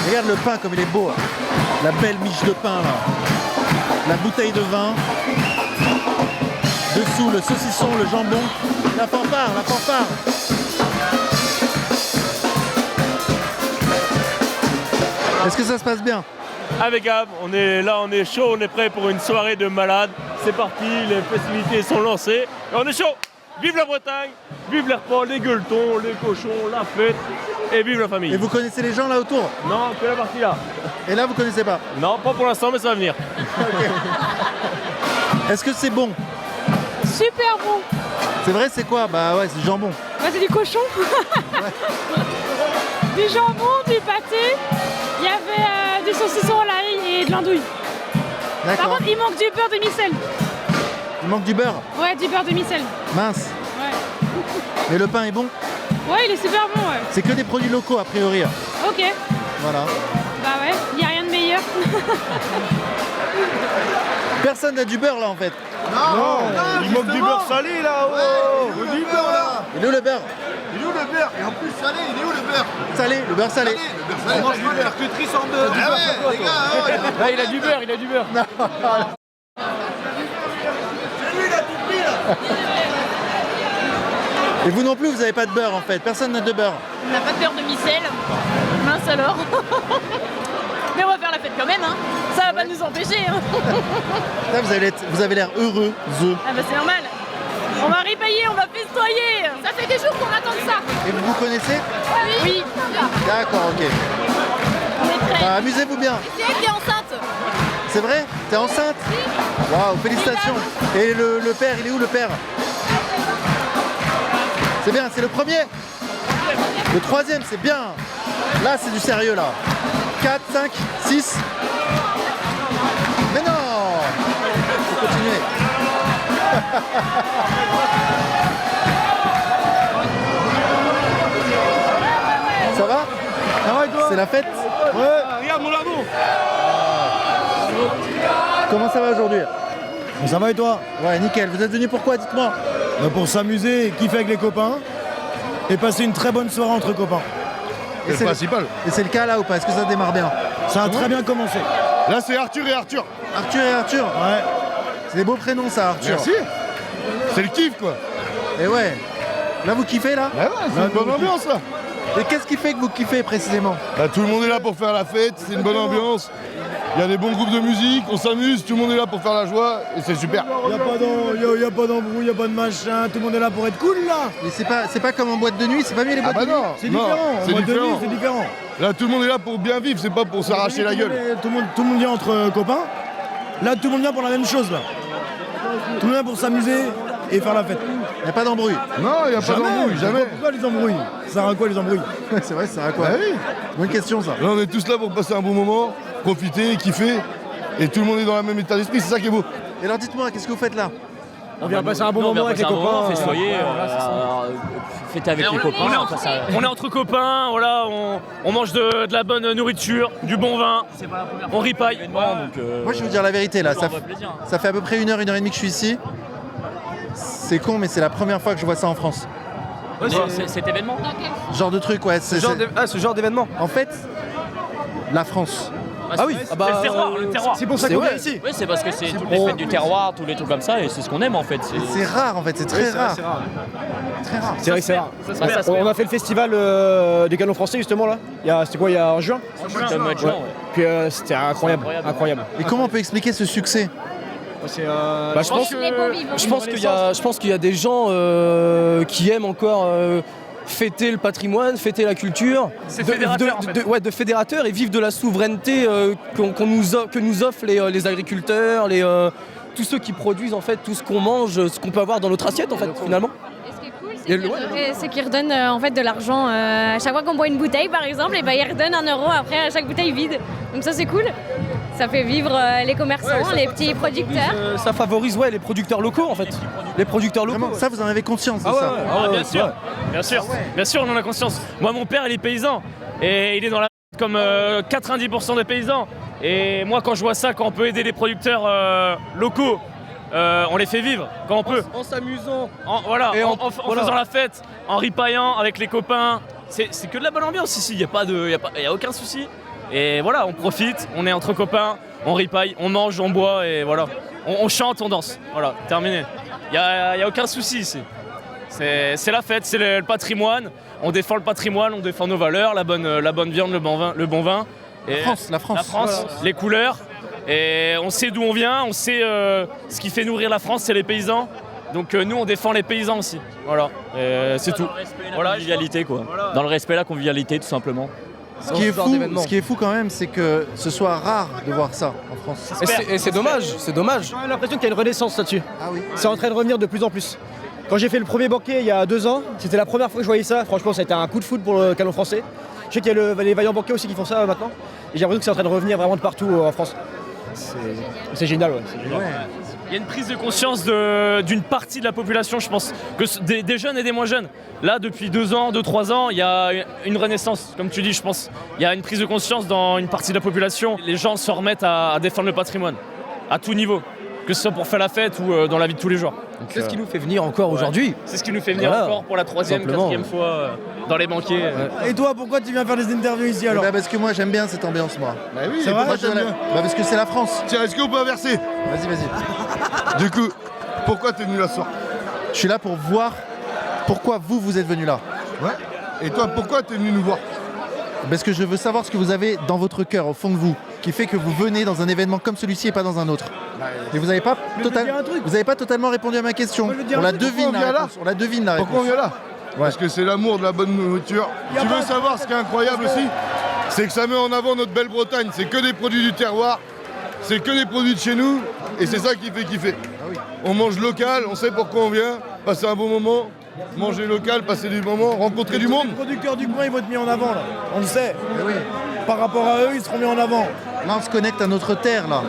Regarde le pain comme il est beau, là. La belle miche de pain là. La bouteille de vin. Dessous le saucisson, le jambon. La fanfare, la fanfare. Est-ce que ça se passe bien? Impeccable, on est là, on est chaud, on est prêt pour une soirée de malade. C'est parti, les festivités sont lancées et on est chaud. Vive la Bretagne, vive les repas, les gueuletons, les cochons, la fête et vive la famille. Et vous connaissez les gens là autour? Non, que la partie là. Et là vous connaissez pas? Non, pas pour l'instant, mais ça va venir. Est-ce que c'est bon? Super bon. C'est vrai, c'est quoi? Bah ouais, c'est du jambon. Ouais, c'est du cochon. Du jambon, du pâté. Il y avait du saucisson à l'ail et de l'andouille. Par D'accord. contre, il manque du beurre demi-sel. Il manque du beurre? Ouais, du beurre demi-sel. Mince. Ouais. Mais le pain est bon? Ouais, il est super bon, ouais. C'est que des produits locaux a priori. Ok. Voilà. Bah ouais, il n'y a rien de meilleur. Personne n'a du beurre là en fait. Non, il manque du beurre salé là. Oh, Il est où le beurre là? Il est où le beurre? Il est où le beurre? Et en plus salé, il est où le beurre? Salé, le beurre salé. Le beurre salé. On mange du beurre, que triste en deux. Ah ouais, les gars, oh, Là, il a du beurre, il a du beurre. c'est lui, il a tout pris là. Et vous non plus, vous n'avez pas de beurre en fait. Personne n'a de beurre. On n'a pas de beurre demi-sel. Mince alors. Mais on va faire la fête quand même, hein. Ça va pas nous empêcher. Hein. Là, vous avez l'air heureux. Ah bah c'est normal. On va ripailler, on va festoyer. Ça fait des jours qu'on attend ça. Et vous connaissez? Oui. D'accord, ok. On est prêts. Bah, amusez-vous bien. C'est elle qui est enceinte. C'est vrai? T'es enceinte? Waouh, félicitations. Et le père, il est où le père? C'est bien, c'est le premier. Le troisième, c'est bien. Là, c'est du sérieux là. 4, 5, 6. Mais non! Faut continuer. Ça va? Ça va et toi? C'est la fête? Ouais. Regarde mon labo. Comment ça va aujourd'hui? Ça va et toi? Ouais, nickel. Vous êtes venus pourquoi? Dites-moi. Pour s'amuser, kiffer avec les copains et passer une très bonne soirée entre copains. Et C'est le principal. Et c'est le cas là ou pas? Est-ce que ça démarre bien? Ça a très bien commencé. Là, c'est Arthur et Arthur. Arthur et Arthur? Ouais. C'est des beaux prénoms ça, Arthur. Merci. C'est le kiff quoi. Et ouais. Là vous kiffez là? Bah ouais, c'est une bonne ambiance là. Et qu'est-ce qui fait que vous kiffez précisément? Bah, tout le monde est là pour faire la fête, c'est une bonne ambiance. Il y a des bons groupes de musique, on s'amuse, tout le monde est là pour faire la joie et c'est super. Y a pas d'embrouille, y a pas de machin, tout le monde est là pour être cool là. Mais c'est pas comme en boîte de nuit, c'est pas mieux les boîtes de nuit? C'est différent, c'est en boîte de nuit, différent. c'est différent. Là, tout le monde est là pour bien vivre, c'est pas pour s'arracher la gueule. Tout le monde vient entre copains. Là, tout le monde vient pour la même chose là. Tout le monde vient pour s'amuser et faire la fête. Y a pas d'embrouille? Non, y a pas d'embrouille, jamais. Pourquoi les embrouilles? Ça sert à quoi les embrouilles? C'est vrai, ça sert à quoi? Bah oui. Bonne question ça. Là, on est tous là pour passer un bon moment, profiter, kiffer. Et tout le monde est dans le même état d'esprit, c'est ça qui est beau. Et alors dites-moi, qu'est-ce que vous faites là? On vient passer un bon moment avec les copains. Festoyer, fêter avec les copains. On est entre copains, voilà, on mange de la bonne nourriture, du bon vin, on ripaille. Moi je vais vous dire la vérité là, ça fait à peu près 1h, 1h30 que je suis ici. C'est con mais c'est la première fois que je vois ça en France. Cet événement. Ce genre de truc, ouais. Ce genre d'événement. En fait, la France, Ah oui, bah, c'est le terroir. c'est pour ça qu'on est ici. Oui, c'est parce que c'est toutes les fêtes du terroir, tous les trucs comme ça, et c'est ce qu'on aime en fait. C'est rare en fait, c'est très rare. Très rare. C'est vrai que c'est rare. Ça se perd. On a fait le festival des canons français justement là. C'était quoi, il y a en juin? C'était le mois de juin, ouais. Puis c'était incroyable. Et comment on peut expliquer ce succès? Je pense qu'il y a des gens qui aiment encore fêter le patrimoine, fêter la culture, de fédérateurs et vivre de la souveraineté que nous offrent les agriculteurs, tous ceux qui produisent en fait tout ce qu'on mange, ce qu'on peut avoir dans notre assiette en fait finalement. C'est qu'ils redonnent en fait de l'argent à chaque fois qu'on boit une bouteille par exemple, et ben ils redonnent 1 euro après à chaque bouteille vide. Donc ça c'est cool. Ça fait vivre les commerçants, les petits producteurs. Ça favorise les producteurs locaux en fait. Les producteurs locaux. Ça vous en avez conscience de ça? Bien sûr, on en a conscience. Moi mon père il est paysan et il est dans la comme 90% des paysans. Et moi quand je vois ça, quand on peut aider les producteurs locaux, on les fait vivre quand on peut. En s'amusant. En faisant la fête, en ripaillant avec les copains. C'est que de la bonne ambiance ici, il n'y a aucun souci. Et voilà, on profite, on est entre copains, on ripaille, on mange, on boit et voilà. On chante, on danse. Voilà, terminé. Il n'y a aucun souci ici. C'est la fête, c'est le patrimoine. On défend le patrimoine, on défend nos valeurs, la bonne viande, le bon vin. Et La France. Voilà. Les couleurs. Et on sait d'où on vient, on sait ce qui fait nourrir la France, c'est les paysans. Donc nous, on défend les paysans aussi. Voilà, c'est tout. Dans la convivialité, quoi. Dans le respect, la convivialité, tout simplement. Ce qui est fou quand même, c'est que ce soit rare de voir ça en France. Et c'est dommage, c'est dommage. J'ai l'impression qu'il y a une renaissance là-dessus. Ah oui. C'est en train de revenir de plus en plus. Quand j'ai fait le premier banquet il y a 2 ans, c'était la première fois que je voyais ça. Franchement, ça a été un coup de foot pour le canon français. Je sais qu'il y a les vaillants banquets aussi qui font ça maintenant. Et j'ai l'impression que c'est en train de revenir vraiment de partout en France. C'est génial, ouais. Il y a une prise de conscience d'une partie de la population, je pense, que des jeunes et des moins jeunes. Là, depuis 2 ans, 2-3 ans, il y a une renaissance, comme tu dis, je pense. Il y a une prise de conscience dans une partie de la population. Les gens se remettent à défendre le patrimoine, à tout niveau, que ce soit pour faire la fête ou dans la vie de tous les jours. C'est ce qui nous fait venir encore aujourd'hui. C'est ce qui nous fait venir encore pour la 3e, 4e fois dans les banquets. Et toi, pourquoi tu viens faire des interviews ici alors? Parce que moi j'aime bien cette ambiance, moi. Bah oui, C'est vrai, parce que c'est la France. Tiens, est-ce qu'on peut inverser? Vas-y. Du coup, pourquoi t'es venu là ce soir? Je suis là pour voir pourquoi vous êtes venu là. Ouais. Et toi, pourquoi t'es venu nous voir? Parce que je veux savoir ce que vous avez dans votre cœur, au fond de vous, qui fait que vous venez dans un événement comme celui-ci et pas dans un autre. Et vous n'avez pas, totalement répondu à ma question. On la devine la réponse. On la devine la réponse. Pourquoi on vient là? Parce que c'est l'amour de la bonne nourriture. Tu veux savoir ce qui est incroyable aussi? C'est que ça met en avant notre belle Bretagne. C'est que des produits du terroir, c'est que des produits de chez nous, et c'est ça qui fait kiffer. On mange local, on sait pourquoi on vient, passer un bon moment, manger local, passer du moment, rencontrer du monde. Les producteurs du coin, ils vont être mis en avant là. On le sait. Par rapport à eux, ils seront mis en avant. Là, on se connecte à notre terre là.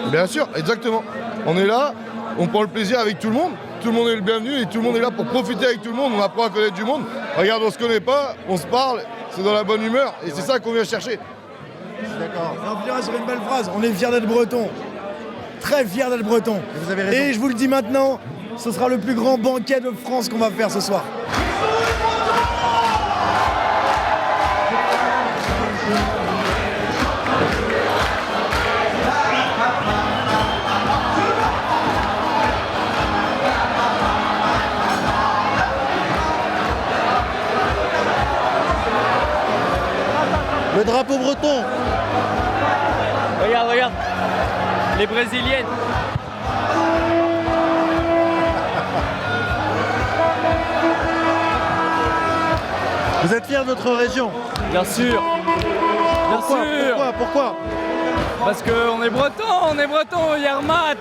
Bien sûr, exactement. On est là, on prend le plaisir avec tout le monde. Tout le monde est le bienvenu et tout le monde est là pour profiter avec tout le monde. On apprend à connaître du monde. Regarde, on se connaît pas, on se parle, c'est dans la bonne humeur et c'est ça qu'on vient chercher. D'accord. On finira sur une belle phrase. On est fiers d'être breton. Très fiers d'être breton. Vous avez raison. Et je vous le dis maintenant, ce sera le plus grand banquet de France qu'on va faire ce soir. Le drapeau breton. Regarde. Les brésiliennes. Vous êtes fiers de notre région? Bien sûr. Pourquoi? Parce qu'on est breton, Yermat.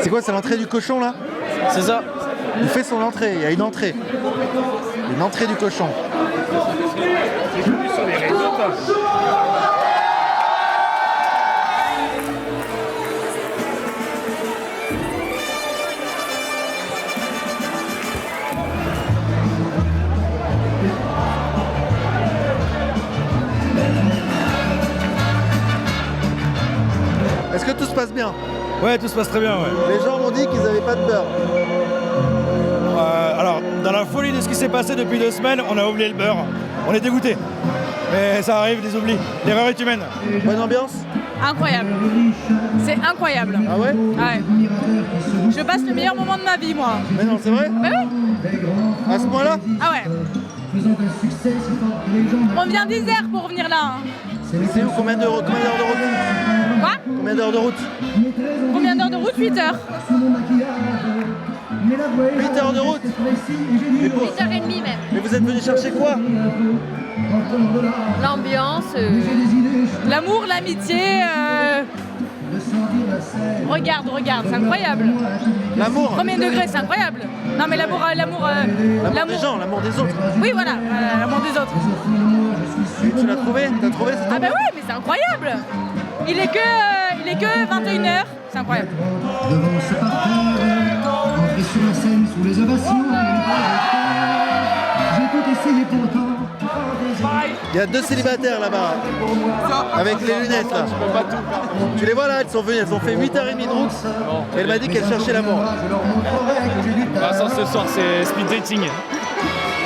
C'est quoi, c'est l'entrée du cochon là? C'est ça. Il fait son entrée, il y a une entrée. Une entrée du cochon. Est-ce que tout se passe bien? Ouais, tout se passe très bien, ouais. Les gens m'ont dit qu'ils n'avaient pas de beurre. Alors, dans la folie de ce qui s'est passé depuis 2 semaines, on a oublié le beurre. On est dégoûtés. Mais ça arrive, des oublis. L'erreur est humaine. Bonne ambiance? Incroyable. C'est incroyable. Ah ouais? Ouais. Je passe le meilleur moment de ma vie, moi. Mais non, c'est vrai? Bah oui. À ce point-là? Ah ouais. On vient d'Isère pour venir là. Hein. C'est où? Combien d'heures de route? Quoi? Combien d'heures de route? Combien d'heures de route? 8 heures. 8 heures de route? 8h30 même. Mais vous êtes venu chercher quoi? L'ambiance. L'amour, l'amitié. Regarde, c'est incroyable. L'amour? Premier degré, c'est incroyable. Non mais l'amour des gens, l'amour des autres. Oui, voilà, l'amour des autres. Et tu l'as trouvé? T'as trouvé cette Ah bah ambiance? ouais, mais c'est incroyable. Il est que 21h, c'est incroyable. Devant ce parterre, entrer sur la scène sous les ovations. J'ai tout essayé pourtant. Il y a 2 célibataires là-bas, avec les lunettes là. Tu les vois là, elles ont fait 8h30 de route. Et elle m'a dit qu'elle cherchait l'amour. Bah, ça, ce soir, c'est speed dating.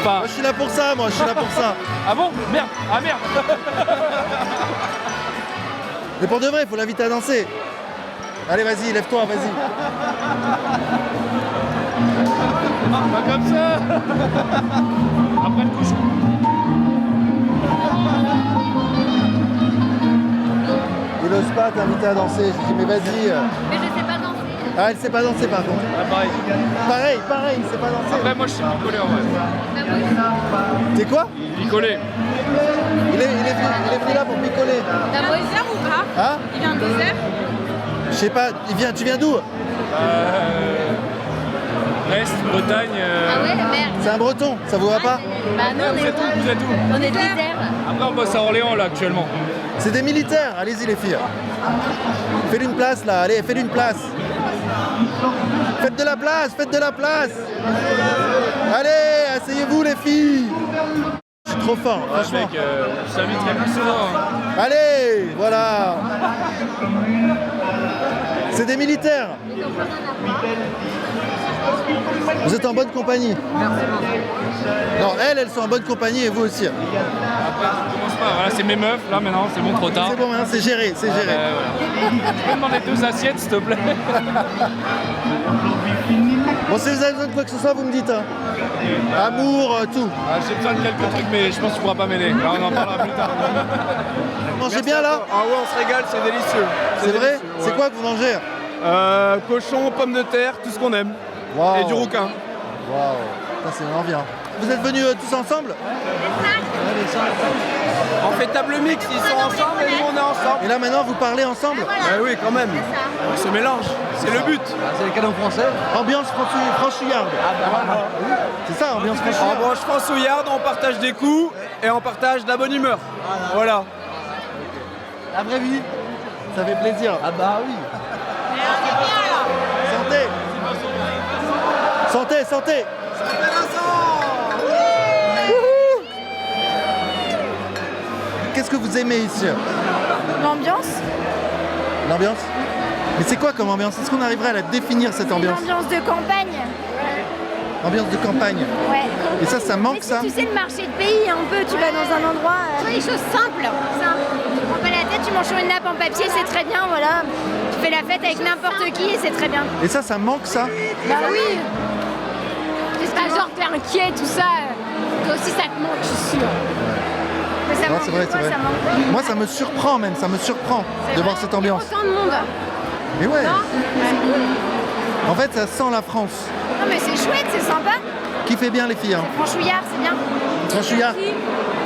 Moi je suis là pour ça, Ah bon? Merde. Ah merde. Mais pour de vrai, il faut l'inviter à danser. Allez, vas-y, lève-toi, vas-y. Pas comme ça. Après le couche. Il ose pas t'inviter à danser. Je dis mais vas-y. Mais je sais pas danser. Ah, elle sait pas danser par contre. Ah, pareil. Pareil, il sait pas danser. Après, moi, je suis picolé en vrai. C'est quoi? Picolé. Il est venu là pour picoler. T'as Isère ou pas? Hein? Il vient d'Isère? Je sais pas, tu viens d'où? Brest, Bretagne. Ah ouais, merde. C'est un breton, ça vous va pas? Bah non, Vous êtes où? on est de l'Isère. Après, on bosse à Orléans là actuellement. C'est des militaires, allez-y les filles. Faites une place là, allez, faites une place. Faites de la place. Allez, asseyez-vous les filles. Je suis trop fort, franchement. Mec, je t'inviterai plus souvent. Hein. Allez, voilà. C'est des militaires. Vous êtes en bonne compagnie. Non, elles sont en bonne compagnie et vous aussi. Après, je commence pas. Voilà, c'est mes meufs là maintenant, c'est bon, trop tard. C'est bon, maintenant c'est géré, c'est géré. Voilà. Tu peux demander 2 assiettes s'il te plaît? Bon, si vous avez besoin de quoi que ce soit, vous me dites. Hein. Amour, tout. Ah, j'ai besoin de quelques trucs, mais je pense que tu pourras pas m'aider. Là, on en parlera plus tard. Vous mangez bien là? Ah ouais, on se régale, c'est délicieux. C'est vrai? Délicieux, C'est ouais. quoi que vous mangez? Cochon, pommes de terre, tout ce qu'on aime. Wow. Et du rouquin. Waouh, ça c'est vraiment bien. Vous êtes venus tous ensemble? On fait table mixte, ils sont ensemble et nous on est ensemble. Et là maintenant vous parlez ensemble? Oui, quand même. On se mélange, c'est le but. C'est les canons français. Ambiance franchouillarde. C'est ça, ambiance franchouillarde. En branche franchouillarde, on partage des coups et on partage de la bonne humeur. Voilà. La vraie vie, ça fait plaisir. Ah bah oui. Santé. Santé, santé. Qu'est-ce que vous aimez ici? L'ambiance. L'ambiance? Mais c'est quoi comme ambiance? Est-ce qu'on arriverait à la définir cette ambiance? L'ambiance de campagne. Ambiance de campagne. Ouais. Et ça manque ça? Tu sais, le marché de pays, un peu, tu vas dans un endroit. Des choses simples. Tu prends pas la tête, tu manges sur une nappe en papier, c'est très bien, voilà. Tu fais la fête avec n'importe qui et c'est très bien. Et ça manque ça? Bah oui. C'est pas genre t'es inquiet, tout ça. Toi aussi ça te manque, je suis sûre. Mais ça Non, manque c'est vrai, de quoi, c'est vrai. ça manque de- Moi ça me surprend même, ça me surprend de voir cette ambiance. Autant de monde. Mais ouais. Non, En fait ça sent la France. non mais c'est chouette, c'est sympa. Qui fait bien les filles hein? Franchouillard, c'est bien. Franchouillard.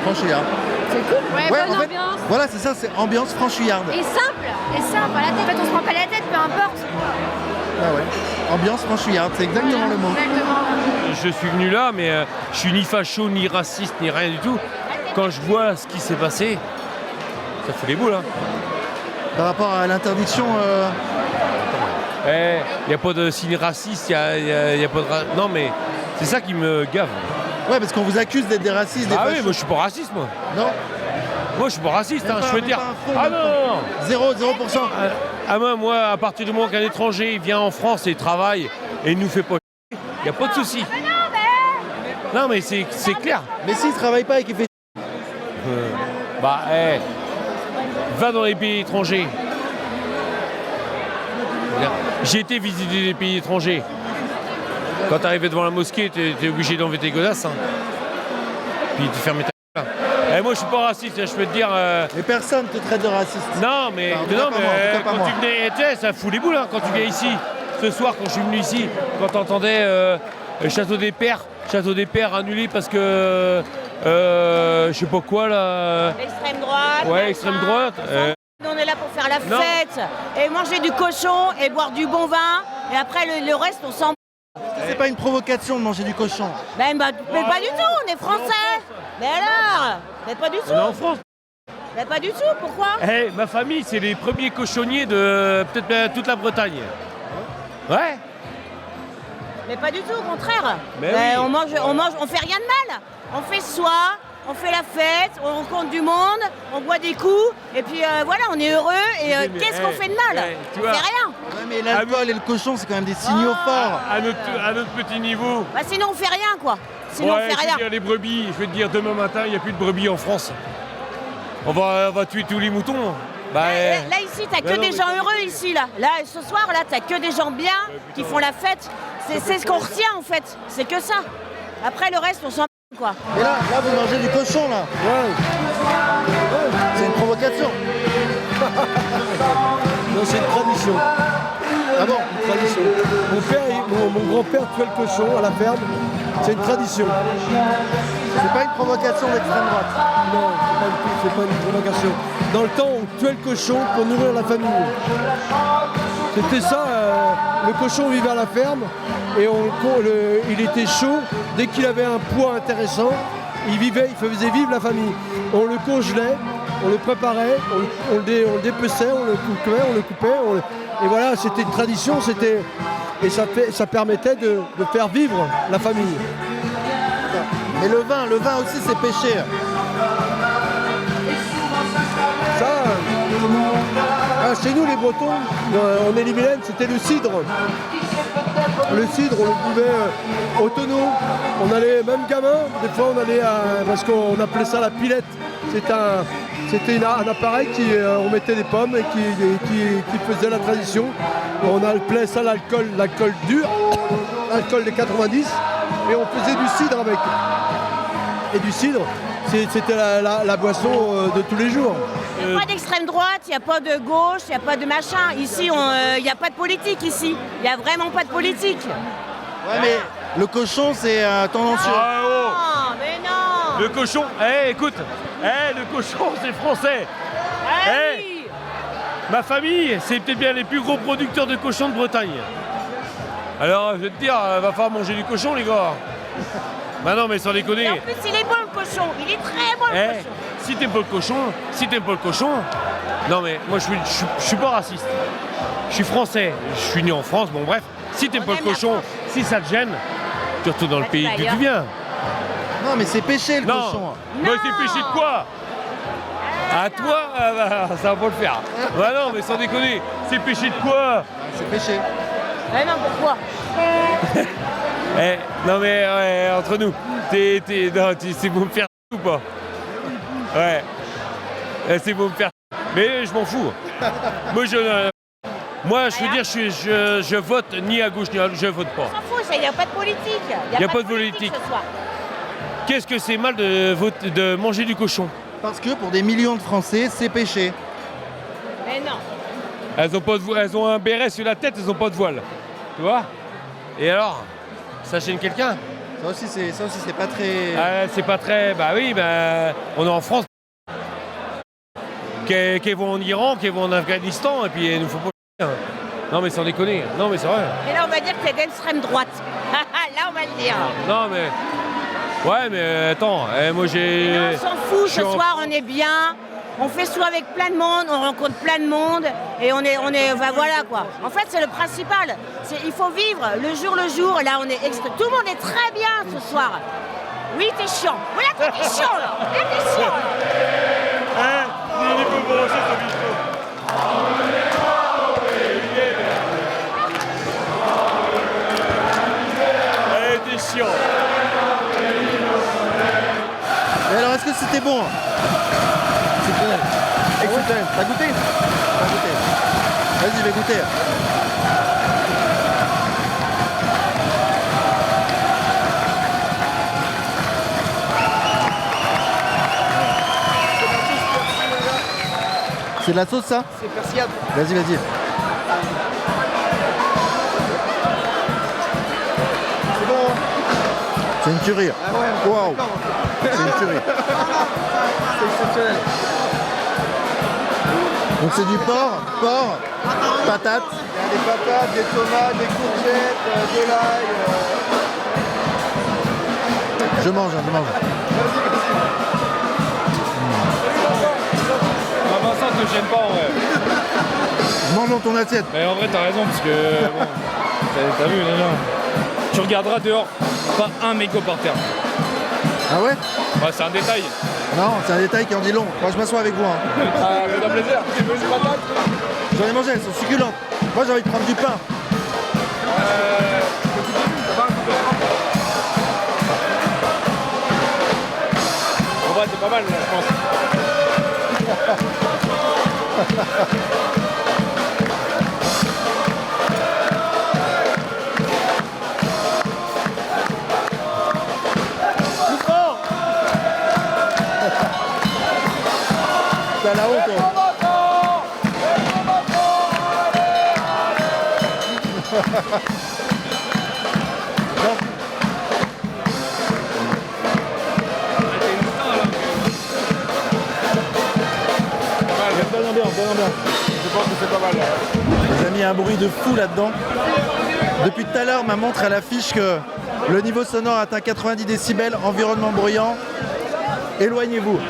Franchouillard. C'est cool. Ouais, Ouais, bonne en fait, ambiance. voilà, c'est ça, c'est ambiance franchouillarde. Et simple. Et simple, voilà. En fait, on se prend pas la tête, peu importe. Ah ouais. Ambiance franchouillarde, c'est exactement le mot. Je suis venu là, mais je suis ni facho, ni raciste, ni rien du tout. Quand je vois ce qui s'est passé, ça fait les boules. Hein. Par rapport à l'interdiction. Il n'y a pas de signe raciste, il y a pas de. Non, mais c'est ça qui me gave. Ouais, parce qu'on vous accuse d'être des racistes. Des Ah oui, fachos. moi je suis pas raciste, moi. Non. Moi, je suis pas raciste, hein, Même je pas- veux même dire. pas un fond, Ah même non, pas. 0%. Ah moi, à partir du moment qu'un étranger vient en France et travaille et il nous fait pas chier, il n'y a pas de souci. Non, mais c'est clair. Mais s'il travaille pas et qu'il fait... Va dans les pays étrangers. J'ai été visiter des pays étrangers. Quand tu arrivais devant la mosquée, tu es obligé d'enlever tes godasses. Hein. Puis tu fermes ta gueule. Et moi, je suis pas raciste, je peux te dire. Mais personne te traite de raciste. Non, mais, Enfin, en tout cas pas moi, en tout cas pas quand moi. tu venais, tu sais, ça fout les boules hein, quand tu viens ici. Ce soir, quand je suis venu ici, quand t'entendais Château des Pères annulé parce que je sais pas quoi là. Extrême droite. Ouais, extrême droite. On est là pour faire la Non. fête et manger du cochon et boire du bon vin. Et après, le reste, on s'en... C'est pas une provocation de manger du cochon. Mais pas du tout, on est français. Mais alors? Mais pas du tout. On est en France. Mais pas du tout, pourquoi? Ma famille, c'est les premiers cochonniers de peut-être toute la Bretagne. Ouais. Mais pas du tout, au contraire. Mais oui. On fait rien de mal. On fait soi, on fait la fête, on rencontre du monde, on boit des coups, et puis voilà, on est heureux. Et qu'est-ce qu'on fait de mal? tu On vois. fait rien. Ouais, mais l'alcool et le cochon, c'est quand même des signaux forts. À notre petit niveau. Bah, sinon, on fait rien, quoi. Sinon, on fait Je rien. veux dire, les brebis, je vais te dire, demain matin, il n'y a plus de brebis en France. On va tuer tous les moutons. Là, ici, t'as que des gens heureux, ici, là. Là, ce soir, là, t'as que des gens bien qui font la fête. C'est ce qu'on retient, en fait. C'est que ça. Après, le reste, on s'en quoi. Et là, vous mangez du cochon, là. Ouais. C'est une provocation. Non, c'est une tradition. Ah bon? Une tradition. Mon grand-père tuait le cochon à la ferme. C'est une tradition. C'est pas une provocation d'extrême droite. Non, c'est pas une provocation. Dans le temps, on tuait le cochon pour nourrir la famille. C'était ça, le cochon vivait à la ferme et il était chaud. Dès qu'il avait un poids intéressant, il faisait vivre la famille. On le congelait, on le préparait, on le dépeçait, on le coupait. Et voilà, c'était une tradition, et ça permettait de faire vivre la famille. Mais le vin aussi, c'est péché. Chez nous, les Bretons, en Ille-et-Vilaine, c'était le cidre. Le cidre, on le buvait au tonneau. On allait, même gamin, des fois on allait parce qu'on appelait ça la pilette. C'était un appareil on mettait des pommes et qui faisait la tradition. On appelait ça l'alcool dur, l'alcool des 90, et on faisait du cidre avec. Et du cidre, c'était la boisson de tous les jours. Il n'y a pas d'extrême droite, il n'y a pas de gauche, il n'y a pas de machin. Ici, il n'y a pas de politique ici. Il n'y a vraiment pas de politique. Ouais, mais le cochon, c'est tendancieux. Non, mais non. Le cochon, écoute, le cochon, c'est français. Oui. Ma famille, c'est peut-être bien les plus gros producteurs de cochons de Bretagne. Alors, je vais te dire, va falloir manger du cochon, les gars. Bah non, mais sans déconner. Et en plus, il est bon le cochon. Il est très bon le cochon. Si t'aimes pas le cochon, non mais moi je suis pas raciste. Je suis français, je suis né en France, bon bref. Si t'aimes pas le cochon, si ça te gêne, tu retournes dans le pays d'où tu viens. Non mais c'est péché le cochon. Mais c'est péché de quoi? À toi, ça va pas le faire. Bah non, mais sans déconner, c'est péché de quoi? C'est péché. Mais non, pourquoi? Non mais entre nous, c'est pour me faire ou pas? Ouais. C'est pour me faire. Mais je m'en fous. Moi, je veux dire, je vote ni à gauche ni à droite, je vote pas. On s'en fout, il n'y a pas de politique. Il n'y a pas de politique. Ce soir. Qu'est-ce que c'est mal de manger du cochon? Parce que pour des millions de Français, c'est péché. Mais non. Elles ont un béret sur la tête, elles n'ont pas de voile. Tu vois? Et alors? Ça gêne quelqu'un? Ça aussi, c'est pas très... c'est pas très... Bah oui, on est en France. Qui vont en Iran, qui vont en Afghanistan, et puis il nous faut pas... Non mais sans déconner, non mais c'est vrai. Et là, on va dire que t'es d'extrême droite. Là, on va le dire. Non mais... Ouais mais attends, moi j'ai... On s'en fout, ce soir, on est bien. On fait souvent avec plein de monde, on rencontre plein de monde, et on est voilà quoi. En fait, c'est le principal. Il faut vivre le jour. Là, on est tout le monde est très bien ce soir. Oui, t'es chiant. Voilà, t'es chiant là. Là, t'es chiant là. brosser ce bistrot. Elle était chiant. Et alors, est-ce que c'était bon? Exceptionnel. Exceptionnel. T'as goûté? T'as goûté. Vas-y, je vais goûter. C'est de la sauce, ça? C'est persillade. Vas-y, vas-y. C'est bon. C'est une tuerie. Ah ouais, Waouh. C'est une tuerie. C'est exceptionnel. Donc c'est du porc, patates. Il y a des patates, des tomates, des courgettes, de l'ail. Je mange, je mange. Vincent, te gêne pas en vrai. Je mange dans ton assiette. Mais en vrai, t'as raison, parce que bon, t'as vu déjà. Tu regarderas dehors, pas un mégot par terre. Ah ouais? Bah, c'est un détail. Non, c'est un détail qui en dit long. Moi, je m'assois avec vous. Hein. Ah, fais-toi plaisir. Tu veux une patate? J'en ai mangé, elles sont succulentes. Moi, j'ai envie de prendre du pain. En vrai, c'est pas mal, là, je pense. T'as la honte, toi. Bonne ambiance. Je pense que c'est pas mal, là. Les amis, il y a un bruit de fou là-dedans. Depuis tout à l'heure, ma montre elle affiche que le niveau sonore atteint 90 décibels, environnement bruyant. Éloignez-vous.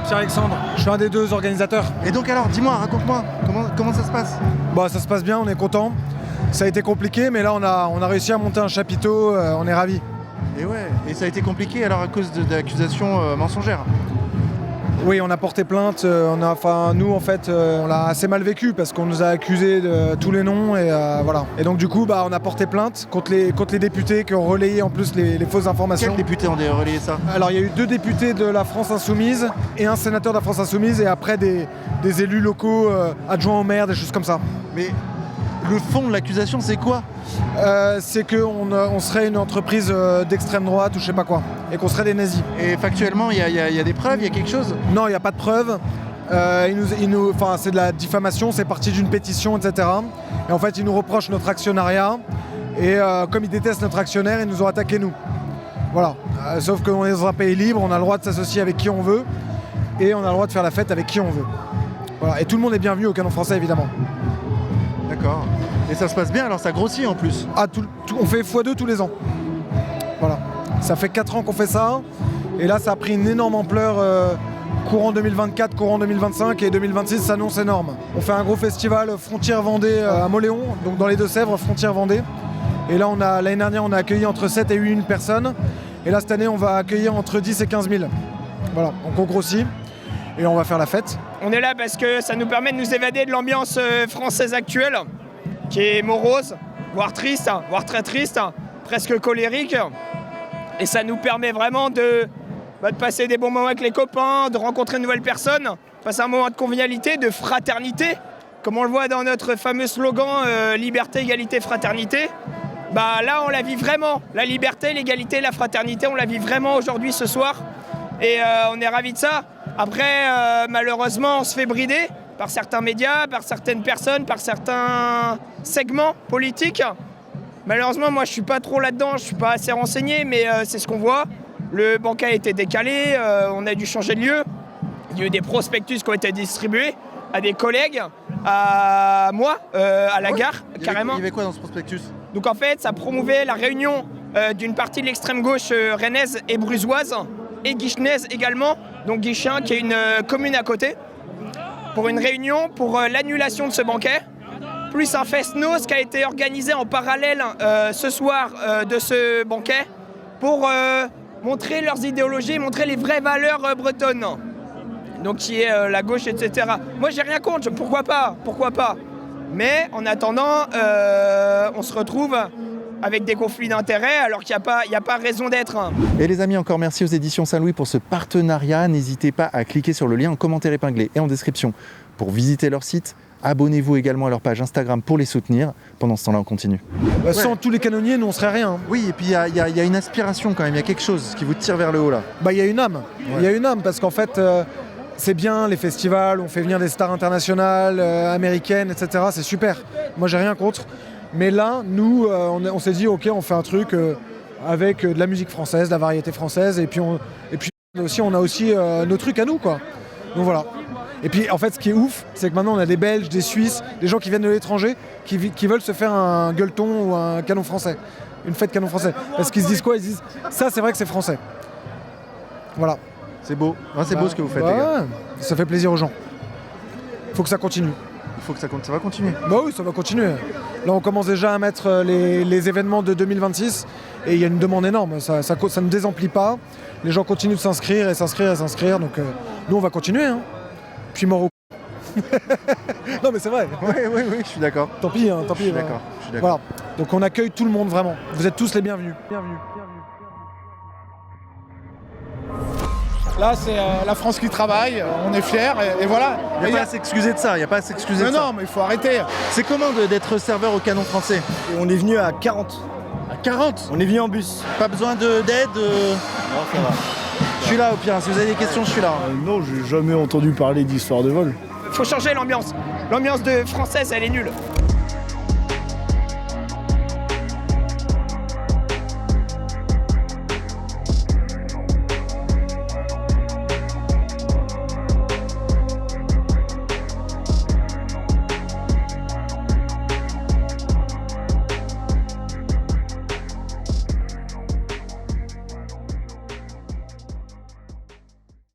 Pierre Alexandre, je suis un des deux organisateurs. Et donc alors, dis-moi, raconte-moi, comment ça se passe? Bah ça se passe bien, on est content. Ça a été compliqué, mais là on a réussi à monter un chapiteau, on est ravis. Et ouais, et ça a été compliqué alors à cause d'accusations mensongères? Oui, on a porté plainte, nous en fait, on l'a assez mal vécu parce qu'on nous a accusés de tous les noms et voilà. Et donc du coup, on a porté plainte contre les députés qui ont relayé en plus les fausses informations. Quels députés ont relayé ça? Alors il y a eu 2 députés de la France Insoumise et un sénateur de la France Insoumise et après des élus locaux adjoints au maire, des choses comme ça. Mais le fond de l'accusation, c'est quoi? C'est qu'on serait une entreprise d'extrême droite ou je sais pas quoi, et qu'on serait des nazis. Et factuellement, il y a des preuves, il y a quelque chose? Non, il n'y a pas de preuves. C'est de la diffamation, c'est parti d'une pétition, etc. Et en fait, ils nous reprochent notre actionnariat, et comme ils détestent notre actionnaire, ils nous ont attaqué nous. Voilà. Sauf qu'on est dans un pays libre, on a le droit de s'associer avec qui on veut, et on a le droit de faire la fête avec qui on veut. Voilà. Et tout le monde est bienvenu au Canon Français, évidemment. D'accord. Et ça se passe bien, alors ça grossit en plus? Ah, on fait x2 tous les ans. Voilà. Ça fait 4 ans qu'on fait ça. Et là, ça a pris une énorme ampleur courant 2024, courant 2025 et 2026 s'annonce énorme. On fait un gros festival Frontières Vendée à Moléon, donc dans les Deux-Sèvres, Frontières Vendée. Et là, l'année dernière, on a accueilli entre 7 et 8 000 personnes. Et là, cette année, on va accueillir entre 10 et 15 000. Voilà, donc on grossit. Et on va faire la fête. On est là parce que ça nous permet de nous évader de l'ambiance française actuelle, qui est morose, voire triste, voire très triste, presque colérique. Et ça nous permet vraiment de passer des bons moments avec les copains, de rencontrer de nouvelles personnes, passer un moment de convivialité, de fraternité. Comme on le voit dans notre fameux slogan liberté, égalité, fraternité. Là, on la vit vraiment. La liberté, l'égalité, la fraternité, on la vit vraiment aujourd'hui, ce soir. Et on est ravis de ça. Après, malheureusement, on se fait brider par certains médias, par certaines personnes, par certains segments politiques. Malheureusement, moi, je suis pas trop là-dedans, je suis pas assez renseigné, mais c'est ce qu'on voit. Le banquet a été décalé, on a dû changer de lieu. Il y a eu des prospectus qui ont été distribués à des collègues, à moi, à la gare, carrément. Il y avait quoi dans ce prospectus? Donc en fait, ça promouvait la réunion d'une partie de l'extrême gauche rennaise et brusoise, et guichenaise également, donc Guichin qui est une commune à côté, pour une réunion pour l'annulation de ce banquet, plus un fest-noz qui a été organisé en parallèle ce soir de ce banquet pour montrer leurs idéologies, montrer les vraies valeurs bretonnes. donc qui est la gauche, etc. Moi, j'ai rien contre, pourquoi pas. Mais en attendant, on se retrouve avec des conflits d'intérêts alors qu'il n'y a pas raison d'être. Et les amis, encore merci aux éditions Saint-Louis pour ce partenariat. N'hésitez pas à cliquer sur le lien en commentaire épinglé et en description pour visiter leur site. Abonnez-vous également à leur page Instagram pour les soutenir. Pendant ce temps-là, on continue. Sans tous les canonniers, nous, on serait rien. Oui, et puis il y a une aspiration quand même, il y a quelque chose qui vous tire vers le haut là. Il y a une âme. Il y a une âme parce qu'en fait, c'est bien les festivals, on fait venir des stars internationales, américaines, etc. C'est super. Moi, j'ai rien contre. Mais là, nous, on s'est dit, ok, on fait un truc avec de la musique française, de la variété française, et puis aussi, on a aussi nos trucs à nous, quoi. Donc voilà. Et puis en fait, ce qui est ouf, c'est que maintenant on a des Belges, des Suisses, des gens qui viennent de l'étranger, qui veulent se faire un gueuleton ou un canon français, une fête canon français. Parce qu'ils se disent quoi? Ils se disent, ça c'est vrai que c'est français. Voilà. C'est beau. C'est beau ce que vous faites, les gars. Ça fait plaisir aux gens. Faut que ça continue. Il faut que ça va continuer. Bah oui, ça va continuer. Là, on commence déjà à mettre les événements de 2026 et il y a une demande énorme. Ça ne désemplit pas. Les gens continuent de s'inscrire. Donc nous, on va continuer. Hein. Puis mort au Non, mais c'est vrai. Oui, je suis d'accord. Tant pis. Je suis d'accord. Voilà. Donc on accueille tout le monde vraiment. Vous êtes tous les bienvenus. Là, c'est la France qui travaille, on est fiers et voilà. Il n'y a pas à s'excuser de ça, Non, mais il faut arrêter. C'est comment d'être serveur au canon français? Et on est venu à 40. À 40? On est venu en bus. Pas besoin d'aide Non, ça va. Je suis là au pire, si vous avez des questions, je suis là. Non, j'ai jamais entendu parler d'histoire de vol. Faut changer l'ambiance. L'ambiance française, elle est nulle.